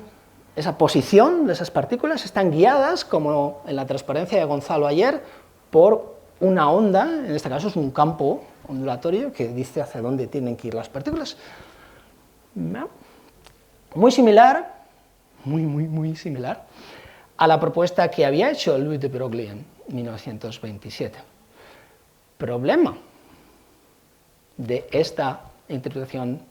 posición de esas partículas están guiadas, como en la transparencia de Gonzalo ayer, por una onda, en este caso es un campo ondulatorio que dice hacia dónde tienen que ir las partículas. Muy similar, muy similar, a la propuesta que había hecho Louis de Broglie en 1927. Problema de esta interpretación,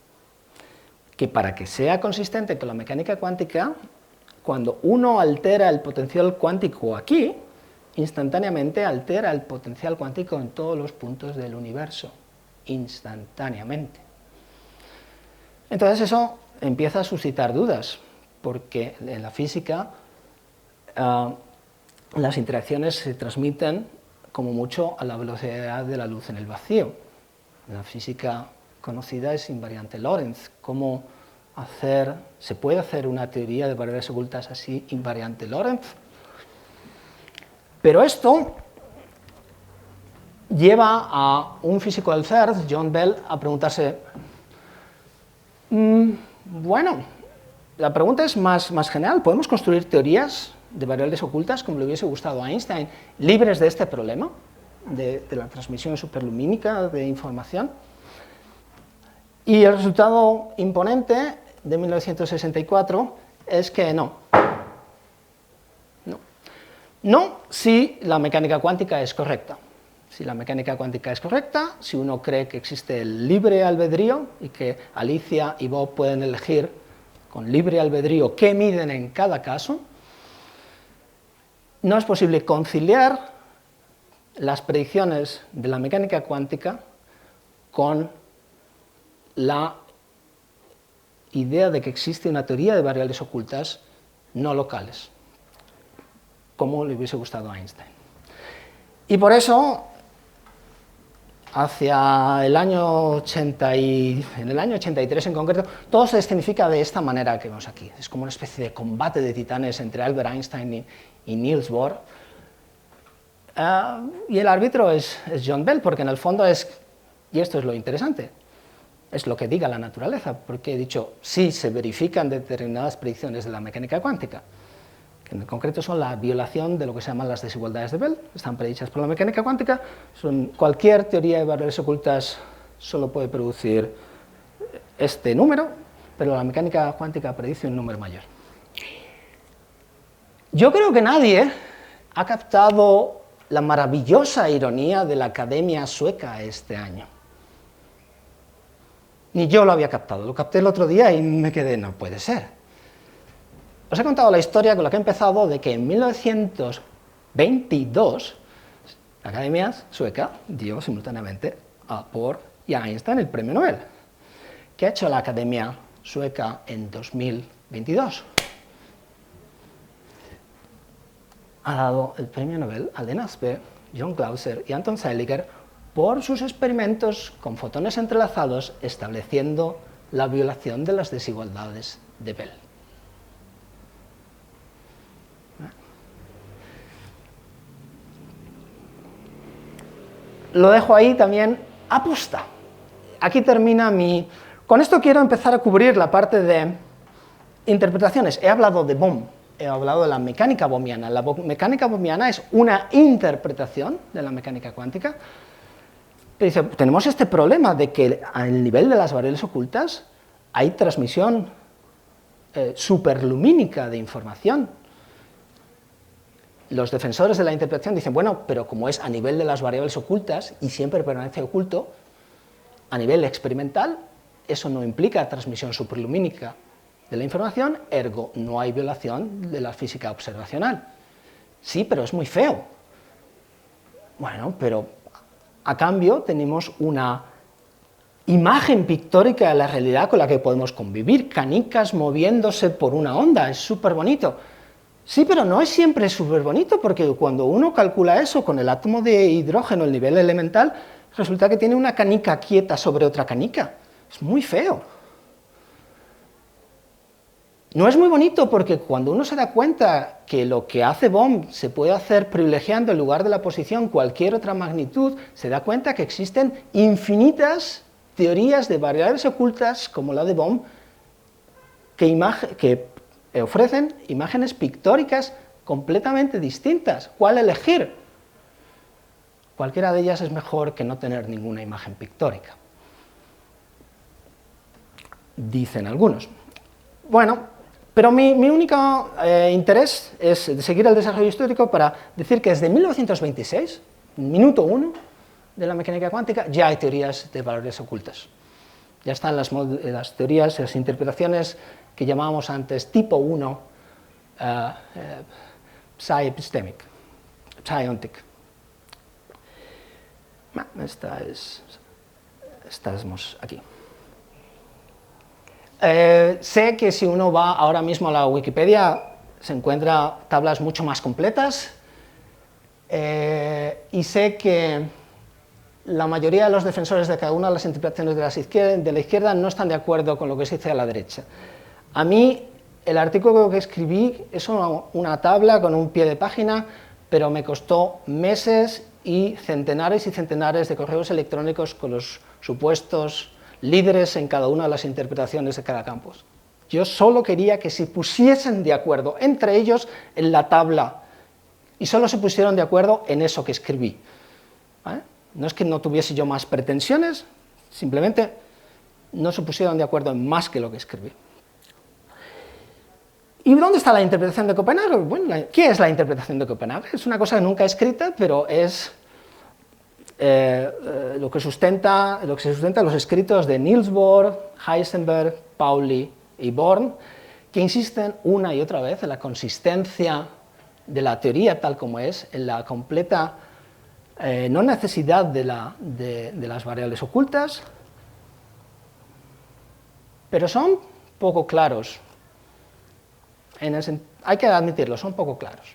que para que sea consistente con la mecánica cuántica, cuando uno altera el potencial cuántico aquí, instantáneamente altera el potencial cuántico en todos los puntos del universo, instantáneamente. Entonces eso empieza a suscitar dudas, porque en la física las interacciones se transmiten como mucho a la velocidad de la luz en el vacío. La física conocida es invariante Lorentz. ¿Cómo se puede hacer una teoría de variables ocultas así invariante Lorentz? Pero esto lleva a un físico del CERN, John Bell, a preguntarse, bueno, la pregunta es más general, ¿podemos construir teorías de variables ocultas, como le hubiese gustado a Einstein, libres de este problema, de la transmisión superlumínica de información? Y el resultado imponente de 1964 es que no. No si la mecánica cuántica es correcta. Si la mecánica cuántica es correcta, si uno cree que existe el libre albedrío y que Alicia y Bob pueden elegir con libre albedrío qué miden en cada caso, no es posible conciliar las predicciones de la mecánica cuántica con la idea de que existe una teoría de variables ocultas no locales, como le hubiese gustado a Einstein. Y por eso, hacia el año 83 en concreto, todo se escenifica de esta manera que vemos aquí. Es como una especie de combate de titanes entre Albert Einstein y Niels Bohr. Y el árbitro es John Bell, porque en el fondo y esto es lo interesante, es lo que diga la naturaleza, porque he dicho, sí se verifican determinadas predicciones de la mecánica cuántica, que en concreto son la violación de lo que se llaman las desigualdades de Bell, están predichas por la mecánica cuántica, cualquier teoría de variables ocultas solo puede producir este número, pero la mecánica cuántica predice un número mayor. Yo creo que nadie ha captado la maravillosa ironía de la Academia Sueca este año. Ni yo lo había captado, lo capté el otro día y me quedé, no puede ser. Os he contado la historia con la que he empezado de que en 1922 la Academia Sueca dio simultáneamente a Bohr y a Einstein el premio Nobel. ¿Qué ha hecho la Academia Sueca en 2022? Ha dado el premio Nobel a Lena Aspe, John Clauser y Anton Zeiliger por sus experimentos con fotones entrelazados estableciendo la violación de las desigualdades de Bell. Lo dejo ahí también aposta. Aquí termina Con esto quiero empezar a cubrir la parte de interpretaciones. He hablado de Bohm, he hablado de la mecánica bohmiana. La mecánica bohmiana es una interpretación de la mecánica cuántica. Dice, tenemos este problema de que al nivel de las variables ocultas hay transmisión superlumínica de información. Los defensores de la interpretación dicen, bueno, pero como es a nivel de las variables ocultas y siempre permanece oculto, a nivel experimental, eso no implica transmisión superlumínica de la información, ergo no hay violación de la física observacional. Sí, pero es muy feo. Bueno, pero a cambio tenemos una imagen pictórica de la realidad con la que podemos convivir, canicas moviéndose por una onda, es súper bonito. Sí, pero no es siempre súper bonito, porque cuando uno calcula eso con el átomo de hidrógeno, el nivel elemental, resulta que tiene una canica quieta sobre otra canica. Es muy feo. No es muy bonito porque cuando uno se da cuenta que lo que hace Bohm se puede hacer privilegiando en lugar de la posición cualquier otra magnitud, se da cuenta que existen infinitas teorías de variables ocultas como la de Bohm que ofrecen imágenes pictóricas completamente distintas. ¿Cuál elegir? Cualquiera de ellas es mejor que no tener ninguna imagen pictórica, dicen algunos. Bueno, pero mi único interés es seguir el desarrollo histórico para decir que desde 1926, minuto 1 de la mecánica cuántica, ya hay teorías de valores ocultas. Ya están las teorías, las interpretaciones que llamábamos antes tipo 1 psi-epistemic, psi-ontic. Estamos aquí. Sé que si uno va ahora mismo a la Wikipedia se encuentra tablas mucho más completas y sé que la mayoría de los defensores de cada una de las interpretaciones de la izquierda no están de acuerdo con lo que se dice a la derecha. A mí el artículo que escribí es una tabla con un pie de página, pero me costó meses y centenares de correos electrónicos con los supuestos líderes en cada una de las interpretaciones de cada campus. Yo solo quería que se pusiesen de acuerdo entre ellos en la tabla, y solo se pusieron de acuerdo en eso que escribí. ¿Vale? No es que no tuviese yo más pretensiones, simplemente no se pusieron de acuerdo en más que lo que escribí. ¿Y dónde está la interpretación de Copenhague? Bueno, ¿qué es la interpretación de Copenhague? Es una cosa nunca escrita, pero es lo que se sustenta los escritos de Niels Bohr, Heisenberg, Pauli y Born, que insisten una y otra vez en la consistencia de la teoría tal como es, en la completa no necesidad de las variables ocultas, pero son poco claros. Hay que admitirlo, son poco claros.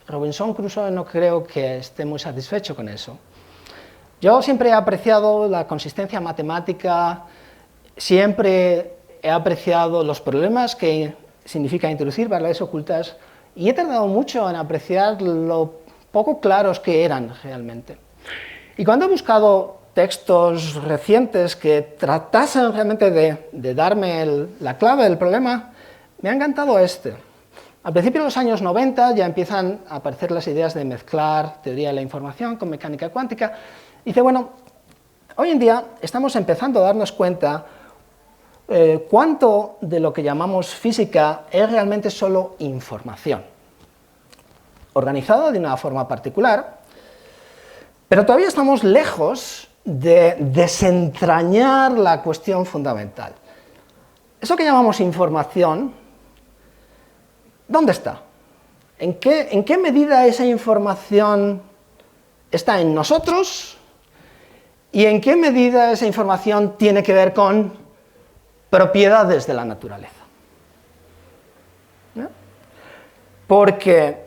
Robinson Crusoe no creo que esté muy satisfecho con eso. Yo siempre he apreciado la consistencia matemática, siempre he apreciado los problemas que significa introducir variables ocultas y he tardado mucho en apreciar lo poco claros que eran realmente. Y cuando he buscado textos recientes que tratasen realmente de darme la clave del problema, me ha encantado este. Al principio de los años 90 ya empiezan a aparecer las ideas de mezclar teoría de la información con mecánica cuántica. Y dice, bueno, hoy en día estamos empezando a darnos cuenta cuánto de lo que llamamos física es realmente solo información, organizada de una forma particular, pero todavía estamos lejos de desentrañar la cuestión fundamental. Eso que llamamos información, ¿dónde está? ¿En qué medida esa información está en nosotros? ¿Y en qué medida esa información tiene que ver con propiedades de la naturaleza? ¿No? Porque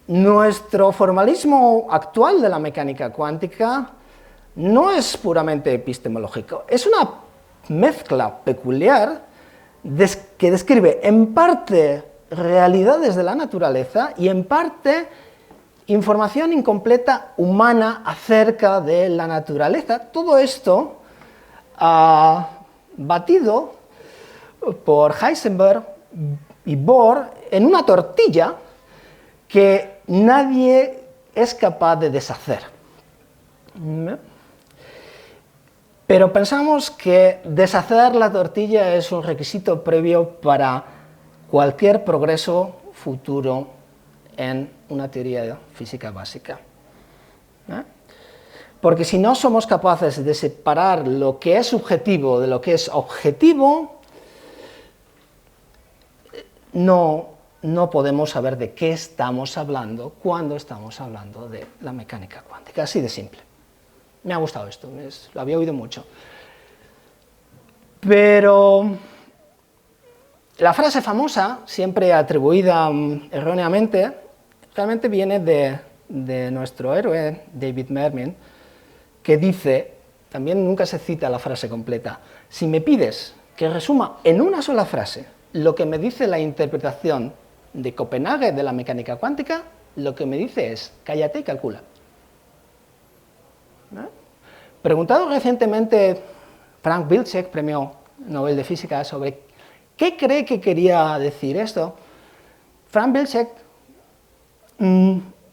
nuestro formalismo actual de la mecánica cuántica no es puramente epistemológico, es una mezcla peculiar que describe en parte realidades de la naturaleza y en parte información incompleta humana acerca de la naturaleza. Todo esto batido por Heisenberg y Bohr en una tortilla que nadie es capaz de deshacer. Pero pensamos que deshacer la tortilla es un requisito previo para cualquier progreso futuro en una teoría física básica. Porque si no somos capaces de separar lo que es subjetivo de lo que es objetivo, no podemos saber de qué estamos hablando cuando estamos hablando de la mecánica cuántica, así de simple. Me ha gustado esto, lo había oído mucho. Pero la frase famosa, siempre atribuida erróneamente, realmente viene de nuestro héroe David Mermin, que dice, también nunca se cita la frase completa, si me pides que resuma en una sola frase lo que me dice la interpretación de Copenhague de la mecánica cuántica, lo que me dice es, cállate y calcula. ¿No? Preguntado recientemente Frank Wilczek, premio Nobel de Física, sobre qué cree que quería decir esto, Frank Wilczek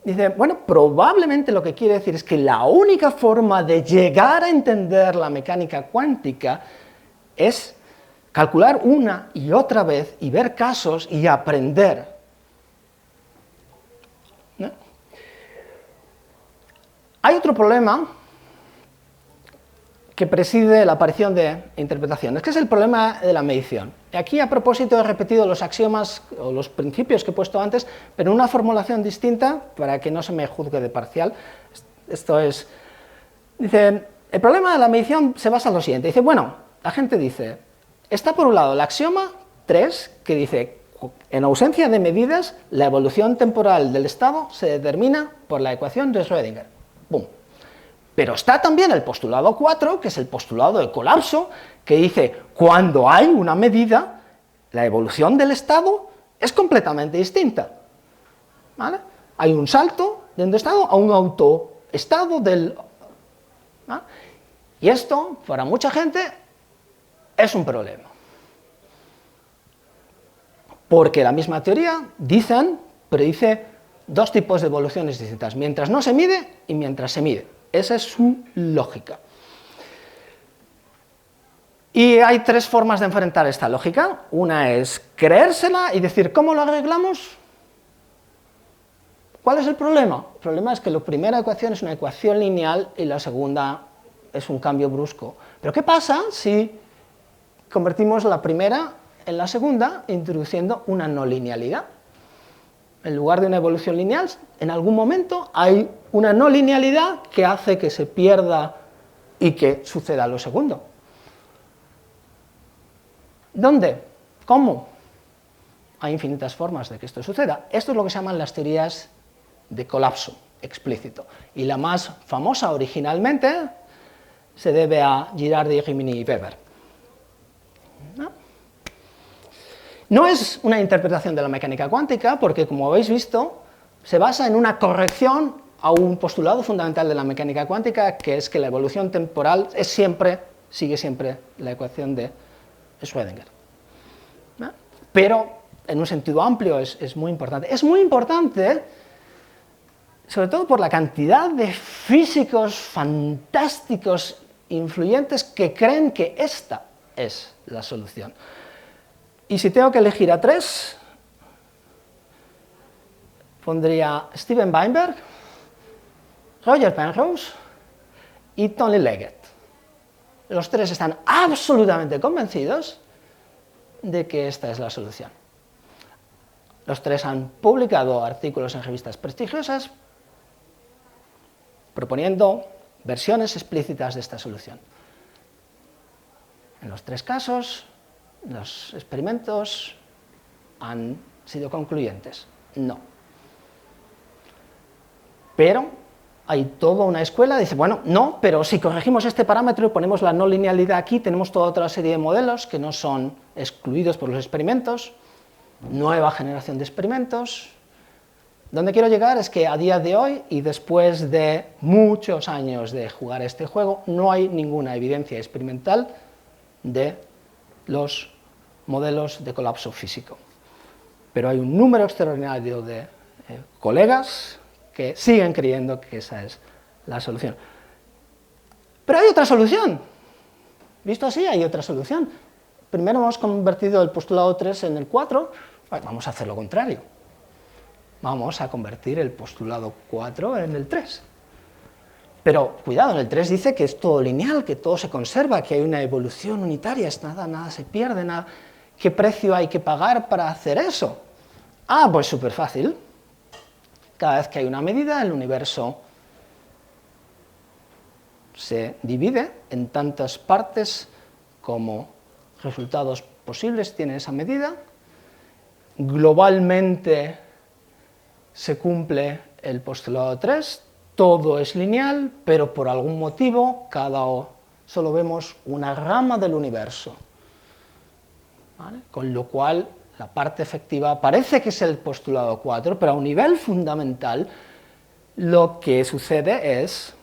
dice, bueno, probablemente lo que quiere decir es que la única forma de llegar a entender la mecánica cuántica es calcular una y otra vez y ver casos y aprender. ¿No? Hay otro problema que preside la aparición de interpretaciones, que es el problema de la medición. Aquí, a propósito, he repetido los axiomas o los principios que he puesto antes, pero en una formulación distinta para que no se me juzgue de parcial. Esto es, dice, el problema de la medición se basa en lo siguiente. Dice, bueno, la gente dice, está por un lado el axioma 3, que dice, en ausencia de medidas, la evolución temporal del estado se determina por la ecuación de Schrödinger. ¡Bum! Pero está también el postulado 4, que es el postulado de colapso, que dice, cuando hay una medida, la evolución del estado es completamente distinta. ¿Vale? Hay un salto de un estado a un autoestado del... ¿vale? Y esto, para mucha gente, es un problema. Porque la misma teoría, predice dos tipos de evoluciones distintas, mientras no se mide y mientras se mide. Esa es su lógica. Y hay tres formas de enfrentar esta lógica. Una es creérsela y decir, ¿cómo lo arreglamos? ¿Cuál es el problema? El problema es que la primera ecuación es una ecuación lineal y la segunda es un cambio brusco. Pero ¿qué pasa si convertimos la primera en la segunda introduciendo una no linealidad? En lugar de una evolución lineal, en algún momento hay una no linealidad que hace que se pierda y que suceda lo segundo. ¿Dónde? ¿Cómo? Hay infinitas formas de que esto suceda. Esto es lo que se llaman las teorías de colapso explícito. Y la más famosa originalmente se debe a Girardi, Rimini y Weber. No es una interpretación de la mecánica cuántica, porque, como habéis visto, se basa en una corrección a un postulado fundamental de la mecánica cuántica, que es que la evolución temporal sigue siempre la ecuación de Schrödinger. ¿No? Pero, en un sentido amplio, es muy importante. Es muy importante, sobre todo por la cantidad de físicos fantásticos, influyentes, que creen que esta es la solución. Y si tengo que elegir a tres, pondría Steven Weinberg, Roger Penrose y Tony Leggett. Los tres están absolutamente convencidos de que esta es la solución. Los tres han publicado artículos en revistas prestigiosas proponiendo versiones explícitas de esta solución. En los tres casos, los experimentos han sido concluyentes. No. Pero hay toda una escuela que dice, bueno, no, pero si corregimos este parámetro y ponemos la no linealidad aquí, tenemos toda otra serie de modelos que no son excluidos por los experimentos, nueva generación de experimentos. Donde quiero llegar es que a día de hoy, y después de muchos años de jugar este juego, no hay ninguna evidencia experimental de los modelos de colapso físico. Pero hay un número extraordinario de colegas que siguen creyendo que esa es la solución. Pero hay otra solución. Visto así, hay otra solución. Primero hemos convertido el postulado 3 en el 4, Bueno, vamos a hacer lo contrario. Vamos a convertir el postulado 4 en el 3. Pero cuidado, en el 3 dice que es todo lineal, que todo se conserva, que hay una evolución unitaria, nada se pierde, nada. ¿Qué precio hay que pagar para hacer eso? Ah, pues súper fácil. Cada vez que hay una medida, el universo se divide en tantas partes como resultados posibles tiene esa medida. Globalmente se cumple el postulado 3, todo es lineal, pero por algún motivo solo vemos una rama del universo. ¿Vale? Con lo cual, la parte efectiva parece que es el postulado 4, pero a un nivel fundamental lo que sucede es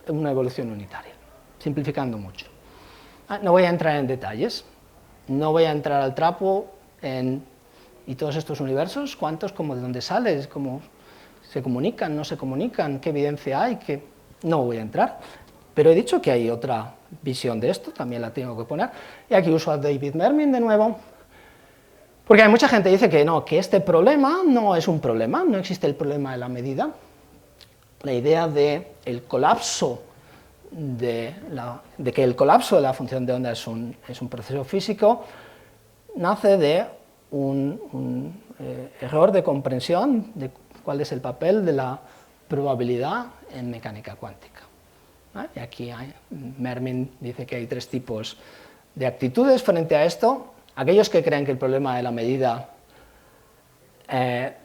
una evolución unitaria, simplificando mucho. No voy a entrar en detalles, no voy a entrar al trapo y todos estos universos, cuántos, cómo, de dónde salen, cómo se comunican, no se comunican, qué evidencia hay, no voy a entrar. Pero he dicho que hay otra visión de esto, también la tengo que poner, y aquí uso a David Mermin de nuevo, porque hay mucha gente que dice que no, que este problema no es un problema, no existe el problema de la medida. La idea de el colapso de que el colapso de la función de onda es un proceso físico nace de un error de comprensión de cuál es el papel de la probabilidad en mecánica cuántica. Y aquí Mermin dice que hay tres tipos de actitudes frente a esto. Aquellos que creen que el problema de la medida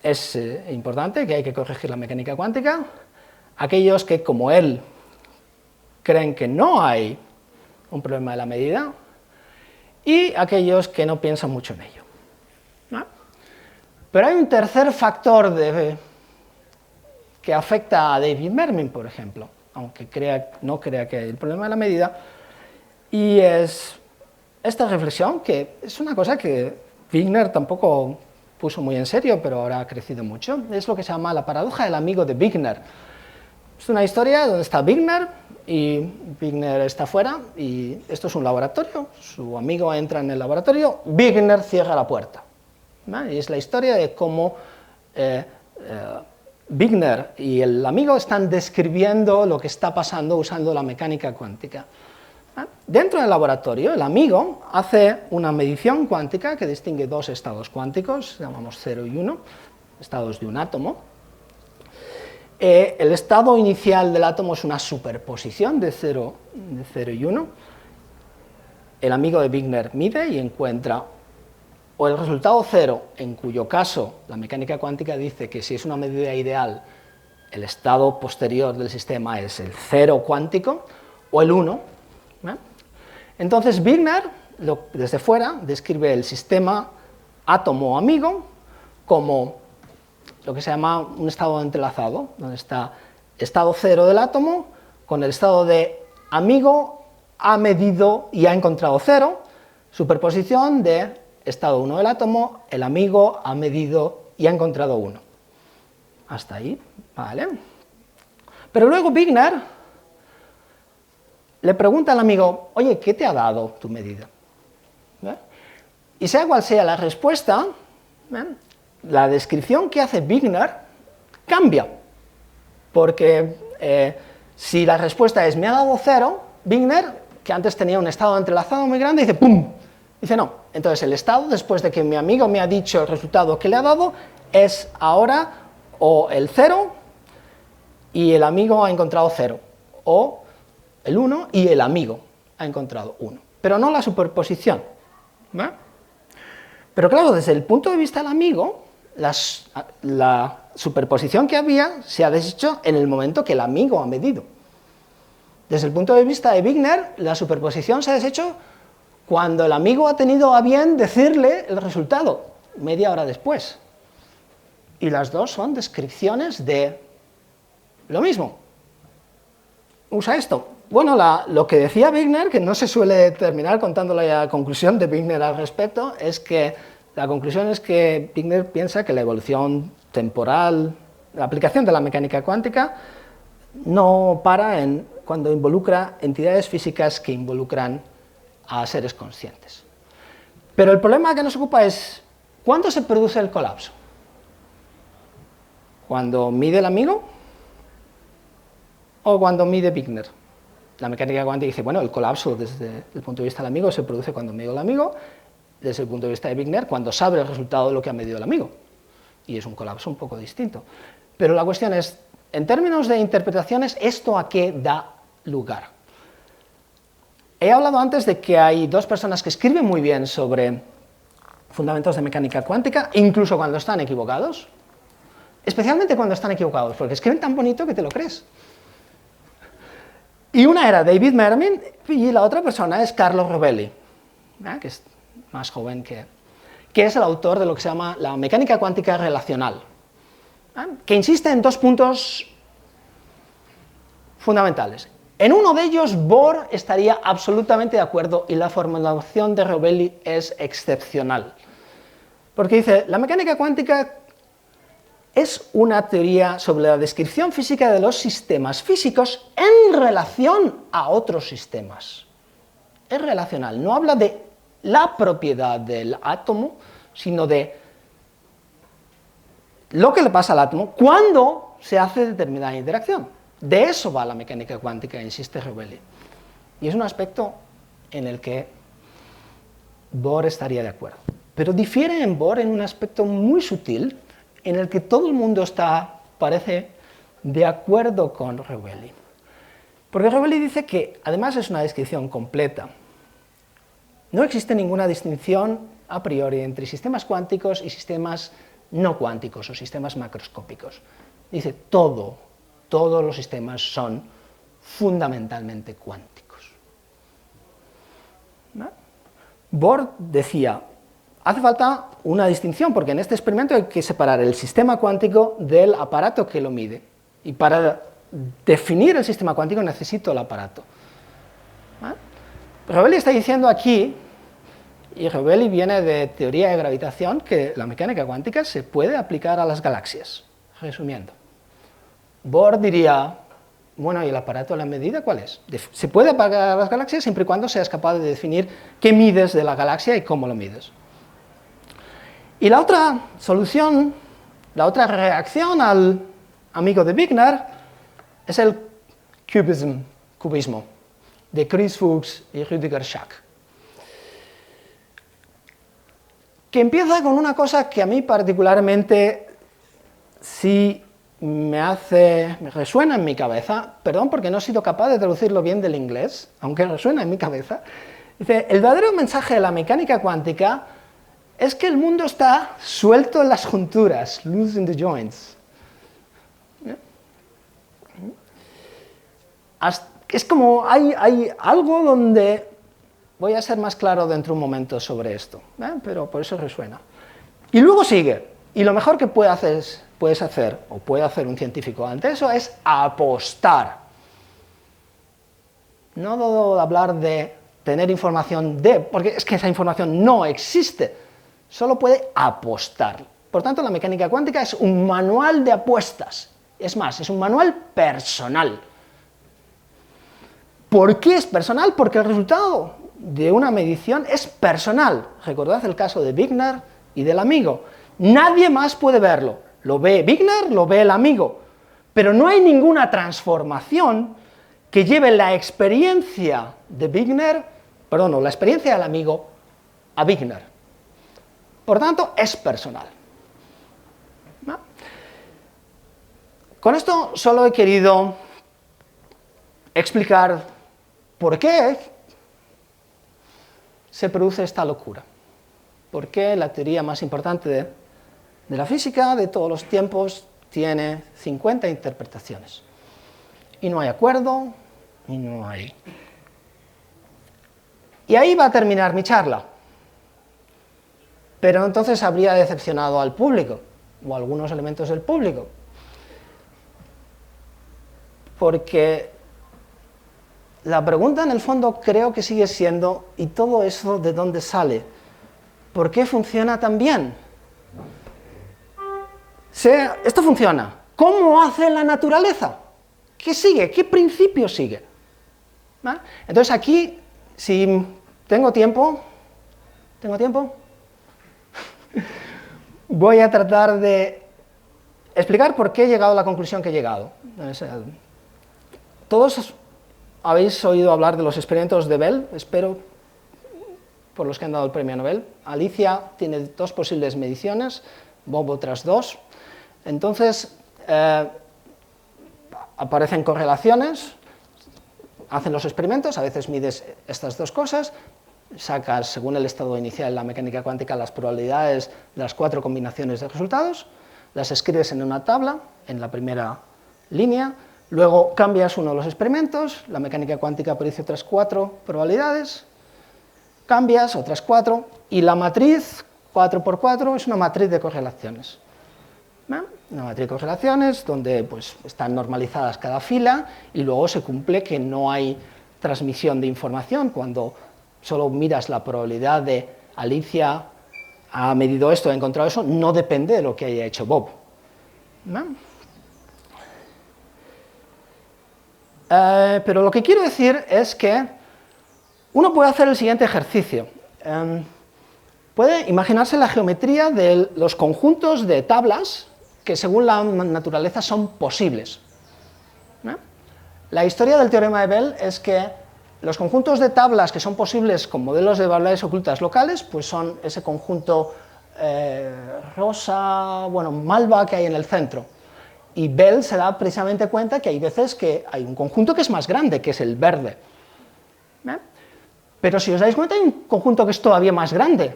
es importante, que hay que corregir la mecánica cuántica. Aquellos que, como él, creen que no hay un problema de la medida. Y aquellos que no piensan mucho en ello. Pero hay un tercer factor que afecta a David Mermin, por ejemplo, aunque no crea que hay el problema de la medida, y es esta reflexión, que es una cosa que Wigner tampoco puso muy en serio, pero ahora ha crecido mucho, es lo que se llama la paradoja del amigo de Wigner. Es una historia donde está Wigner, y Wigner está fuera, y esto es un laboratorio, su amigo entra en el laboratorio, Wigner cierra la puerta. Y es la historia de cómo Wigner y el amigo están describiendo lo que está pasando usando la mecánica cuántica. Dentro del laboratorio, el amigo hace una medición cuántica que distingue dos estados cuánticos, llamamos 0 y 1, estados de un átomo. El estado inicial del átomo es una superposición de 0 y 1. El amigo de Wigner mide y encuentra o el resultado 0, en cuyo caso la mecánica cuántica dice que si es una medida ideal, el estado posterior del sistema es el 0 cuántico, o el 1. Entonces Wigner, desde fuera, describe el sistema átomo-amigo como lo que se llama un estado entrelazado, donde está estado 0 del átomo con el estado de amigo ha medido y ha encontrado 0, superposición de estado 1 del átomo, el amigo ha medido y ha encontrado 1. Hasta ahí, ¿vale? Pero luego Wigner le pregunta al amigo, oye, ¿qué te ha dado tu medida? Y sea cual sea la respuesta, la descripción que hace Wigner cambia, porque si la respuesta es me ha dado 0, Wigner, que antes tenía un estado entrelazado muy grande, dice ¡pum! Dice no, entonces el estado, después de que mi amigo me ha dicho el resultado que le ha dado, es ahora o el 0 y el amigo ha encontrado 0, o el 1 y el amigo ha encontrado 1, pero no la superposición. Pero claro, desde el punto de vista del amigo, la superposición que había se ha deshecho en el momento que el amigo ha medido. Desde el punto de vista de Wigner, la superposición se ha deshecho cuando el amigo ha tenido a bien decirle el resultado, media hora después. Y las dos son descripciones de lo mismo. Usa esto. Bueno, lo que decía Wigner, que no se suele terminar contando la conclusión de Wigner al respecto, es que la conclusión es que Wigner piensa que la evolución temporal, la aplicación de la mecánica cuántica, no para cuando involucra entidades físicas que involucran a seres conscientes. Pero el problema que nos ocupa es, ¿cuándo se produce el colapso? ¿Cuando mide el amigo? ¿O cuando mide Wigner? La mecánica cuántica dice, bueno, el colapso desde el punto de vista del amigo se produce cuando mide el amigo, desde el punto de vista de Wigner, cuando sabe el resultado de lo que ha medido el amigo. Y es un colapso un poco distinto. Pero la cuestión es, en términos de interpretaciones, ¿esto a qué da lugar? He hablado antes de que hay dos personas que escriben muy bien sobre fundamentos de mecánica cuántica, incluso cuando están equivocados, especialmente cuando están equivocados, porque escriben tan bonito que te lo crees. Y una era David Mermin y la otra persona es Carlo Rovelli, que es más joven que es el autor de lo que se llama la mecánica cuántica relacional, que insiste en dos puntos fundamentales. En uno de ellos, Bohr estaría absolutamente de acuerdo y la formulación de Rovelli es excepcional. Porque dice, la mecánica cuántica es una teoría sobre la descripción física de los sistemas físicos en relación a otros sistemas. Es relacional, no habla de la propiedad del átomo, sino de lo que le pasa al átomo cuando se hace determinada interacción. De eso va la mecánica cuántica, insiste Rovelli. Y es un aspecto en el que Bohr estaría de acuerdo. Pero difiere en Bohr en un aspecto muy sutil, en el que todo el mundo parece de acuerdo con Rovelli. Porque Rovelli dice que, además es una descripción completa, no existe ninguna distinción a priori entre sistemas cuánticos y sistemas no cuánticos o sistemas macroscópicos. Dice todos los sistemas son fundamentalmente cuánticos. ¿No? Bohr decía, hace falta una distinción, porque en este experimento hay que separar el sistema cuántico del aparato que lo mide. Y para definir el sistema cuántico necesito el aparato. Rovelli está diciendo aquí, y Rovelli viene de teoría de gravitación, que la mecánica cuántica se puede aplicar a las galaxias, resumiendo. Bohr diría, bueno, ¿y el aparato de la medida cuál es? Se puede aplicar a las galaxias siempre y cuando seas capaz de definir qué mides de la galaxia y cómo lo mides. Y la otra solución, la otra reacción al amigo de Wigner es el cubismo, de Chris Fuchs y Rüdiger Schack, que empieza con una cosa que a mí particularmente sí me resuena en mi cabeza, perdón porque no he sido capaz de traducirlo bien del inglés, aunque resuena en mi cabeza. Dice, el verdadero mensaje de la mecánica cuántica es que el mundo está suelto en las junturas, loose in the joints. Es como hay algo donde, voy a ser más claro dentro de un momento sobre esto, pero por eso resuena. Y luego sigue, y lo mejor que puedes hacer, o puede hacer un científico ante eso, es apostar. No debo hablar de tener información porque es que esa información no existe, solo puede apostar. Por tanto, la mecánica cuántica es un manual de apuestas, es más, es un manual personal. ¿Por qué es personal? Porque el resultado de una medición es personal. Recordad el caso de Wigner y del amigo. Nadie más puede verlo. Lo ve Wigner, lo ve el amigo. Pero no hay ninguna transformación que lleve la experiencia de Wigner, perdón, la experiencia del amigo a Wigner. Por tanto, es personal. ¿No? Con esto solo he querido explicar por qué se produce esta locura. ¿Por qué la teoría más importante de la física de todos los tiempos tiene 50 interpretaciones? Y no hay acuerdo, y no hay... Y ahí va a terminar mi charla. Pero entonces habría decepcionado al público, o a algunos elementos del público. Porque la pregunta en el fondo creo que sigue siendo, ¿y todo eso de dónde sale? ¿Por qué funciona tan bien? Esto funciona. ¿Cómo hace la naturaleza? ¿Qué sigue? ¿Qué principio sigue? ¿Vale? Entonces aquí, si tengo tiempo, ¿Tengo tiempo? Voy a tratar de explicar por qué he llegado a la conclusión que he llegado. Todos habéis oído hablar de los experimentos de Bell, espero, por los que han dado el premio Nobel. Alicia tiene dos posibles mediciones, Bob otras dos. Entonces, aparecen correlaciones, hacen los experimentos, a veces mides estas dos cosas, sacas, según el estado inicial de la mecánica cuántica, las probabilidades de las 4 combinaciones de resultados, las escribes en una tabla, en la primera línea, luego cambias uno de los experimentos, la mecánica cuántica predice otras 4 probabilidades, cambias otras 4, y la matriz 4×4 es una matriz de correlaciones. Una matriz de correlaciones donde pues, están normalizadas cada fila, y luego se cumple que no hay transmisión de información cuando solo miras la probabilidad de Alicia ha medido esto, ha encontrado eso, no depende de lo que haya hecho Bob. Pero lo que quiero decir es que uno puede hacer el siguiente ejercicio. Puede imaginarse la geometría de los conjuntos de tablas que según la naturaleza son posibles. La historia del teorema de Bell es que los conjuntos de tablas que son posibles con modelos de variables ocultas locales, pues son ese conjunto rosa, bueno, malva que hay en el centro. Y Bell se da precisamente cuenta que hay veces que hay un conjunto que es más grande, que es el verde. Pero si os dais cuenta, hay un conjunto que es todavía más grande,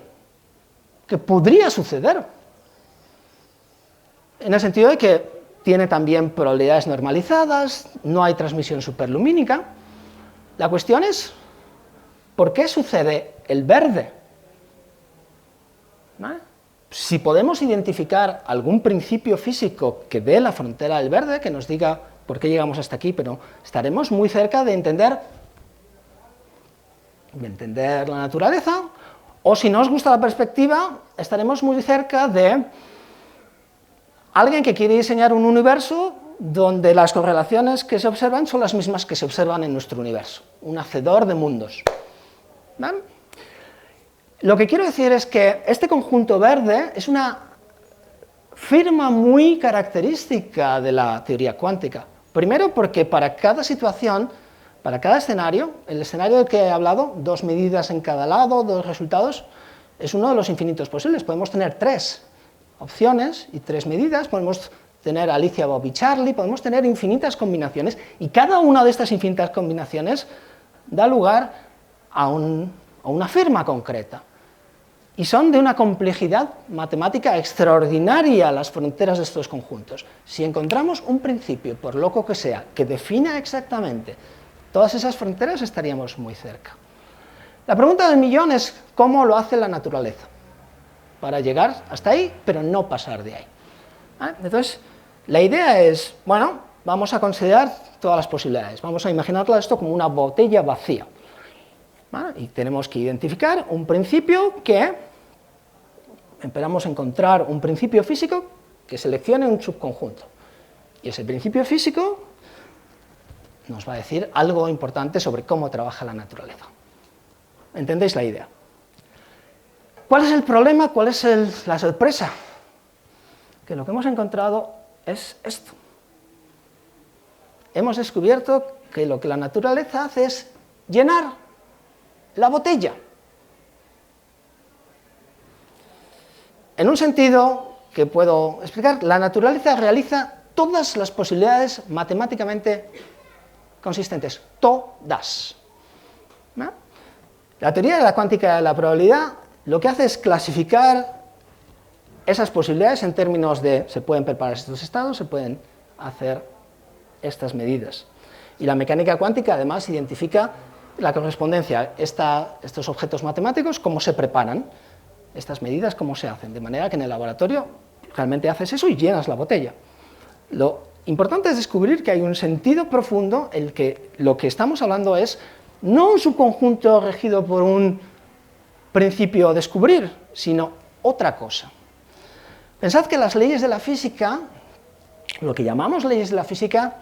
que podría suceder. En el sentido de que tiene también probabilidades normalizadas, no hay transmisión superlumínica. La cuestión es, ¿por qué sucede el verde? Si podemos identificar algún principio físico que dé la frontera del verde, que nos diga por qué llegamos hasta aquí, pero estaremos muy cerca de entender la naturaleza, o si no os gusta la perspectiva, estaremos muy cerca de alguien que quiere diseñar un universo donde las correlaciones que se observan son las mismas que se observan en nuestro universo, un hacedor de mundos. ¿Ven? Lo que quiero decir es que este conjunto verde es una firma muy característica de la teoría cuántica. Primero porque para cada situación, para cada escenario, el escenario del que he hablado, 2 medidas en cada lado, 2 resultados, es uno de los infinitos posibles. Podemos tener 3 opciones y 3 medidas, podemos tener Alicia, Bob y Charlie, podemos tener infinitas combinaciones, y cada una de estas infinitas combinaciones da lugar a una firma concreta. Y son de una complejidad matemática extraordinaria las fronteras de estos conjuntos. Si encontramos un principio, por loco que sea, que defina exactamente todas esas fronteras, estaríamos muy cerca. La pregunta del millón es ¿cómo lo hace la naturaleza? Para llegar hasta ahí, pero no pasar de ahí. Entonces, la idea es, bueno, vamos a considerar todas las posibilidades. Vamos a imaginarlo esto como una botella vacía. Y tenemos que identificar un principio que, esperamos encontrar un principio físico que seleccione un subconjunto. Y ese principio físico nos va a decir algo importante sobre cómo trabaja la naturaleza. ¿Entendéis la idea? ¿Cuál es el problema? ¿Cuál es la sorpresa? Que lo que hemos encontrado es esto. Hemos descubierto que lo que la naturaleza hace es llenar la botella. En un sentido que puedo explicar, la naturaleza realiza todas las posibilidades matemáticamente consistentes, todas. La teoría de la cuántica de la probabilidad lo que hace es clasificar esas posibilidades en términos de se pueden preparar estos estados, se pueden hacer estas medidas. Y la mecánica cuántica además identifica la correspondencia, estos objetos matemáticos, cómo se preparan, estas medidas cómo se hacen, de manera que en el laboratorio realmente haces eso y llenas la botella. Lo importante es descubrir que hay un sentido profundo en que lo que estamos hablando es no un subconjunto regido por un principio a descubrir, sino otra cosa. Pensad que las leyes de la física, lo que llamamos leyes de la física,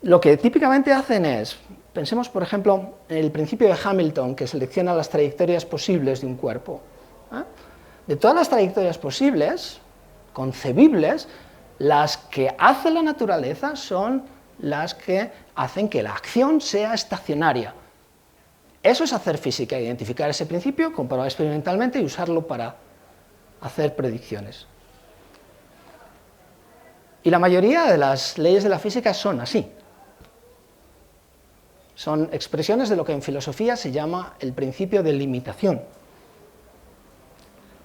lo que típicamente hacen es, Pensemos, por ejemplo, en el principio de Hamilton, que selecciona las trayectorias posibles de un cuerpo. De todas las trayectorias posibles, concebibles, las que hace la naturaleza son las que hacen que la acción sea estacionaria. Eso es hacer física, identificar ese principio, comprobar experimentalmente y usarlo para hacer predicciones. Y la mayoría de las leyes de la física son así. Son expresiones de lo que en filosofía se llama el principio de limitación.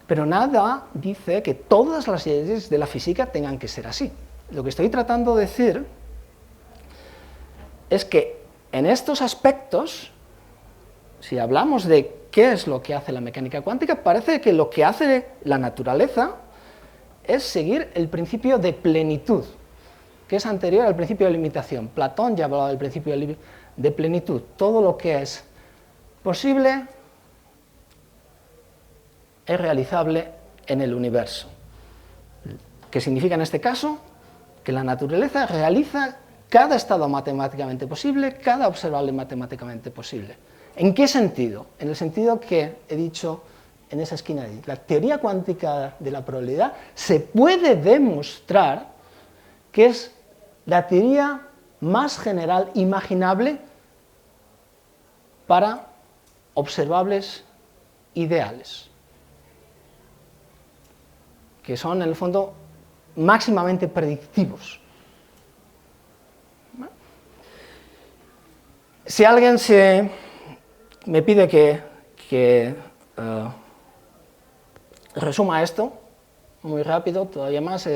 Pero nada dice que todas las leyes de la física tengan que ser así. Lo que estoy tratando de decir es que en estos aspectos, si hablamos de qué es lo que hace la mecánica cuántica, parece que lo que hace la naturaleza es seguir el principio de plenitud, que es anterior al principio de limitación. Platón ya hablaba del principio de plenitud. Todo lo que es posible es realizable en el universo. ¿Qué significa en este caso? Que la naturaleza realiza cada estado matemáticamente posible, cada observable matemáticamente posible. ¿En qué sentido? En el sentido que he dicho en esa esquina de ahí. La teoría cuántica de la probabilidad se puede demostrar que es la teoría más general imaginable para observables ideales, que son, en el fondo, máximamente predictivos. Si alguien me pide que resuma esto, muy rápido, todavía más,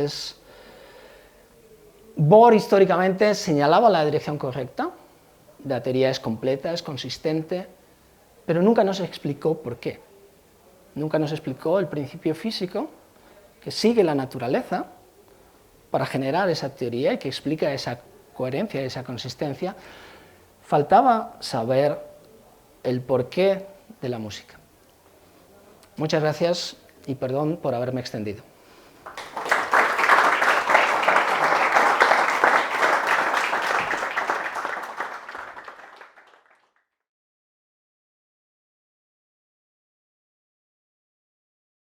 Bohr históricamente señalaba la dirección correcta, la teoría es completa, es consistente, pero nunca nos explicó por qué. Nunca nos explicó el principio físico que sigue la naturaleza para generar esa teoría y que explica esa coherencia, esa consistencia. Faltaba saber el porqué de la música. Muchas gracias y perdón por haberme extendido.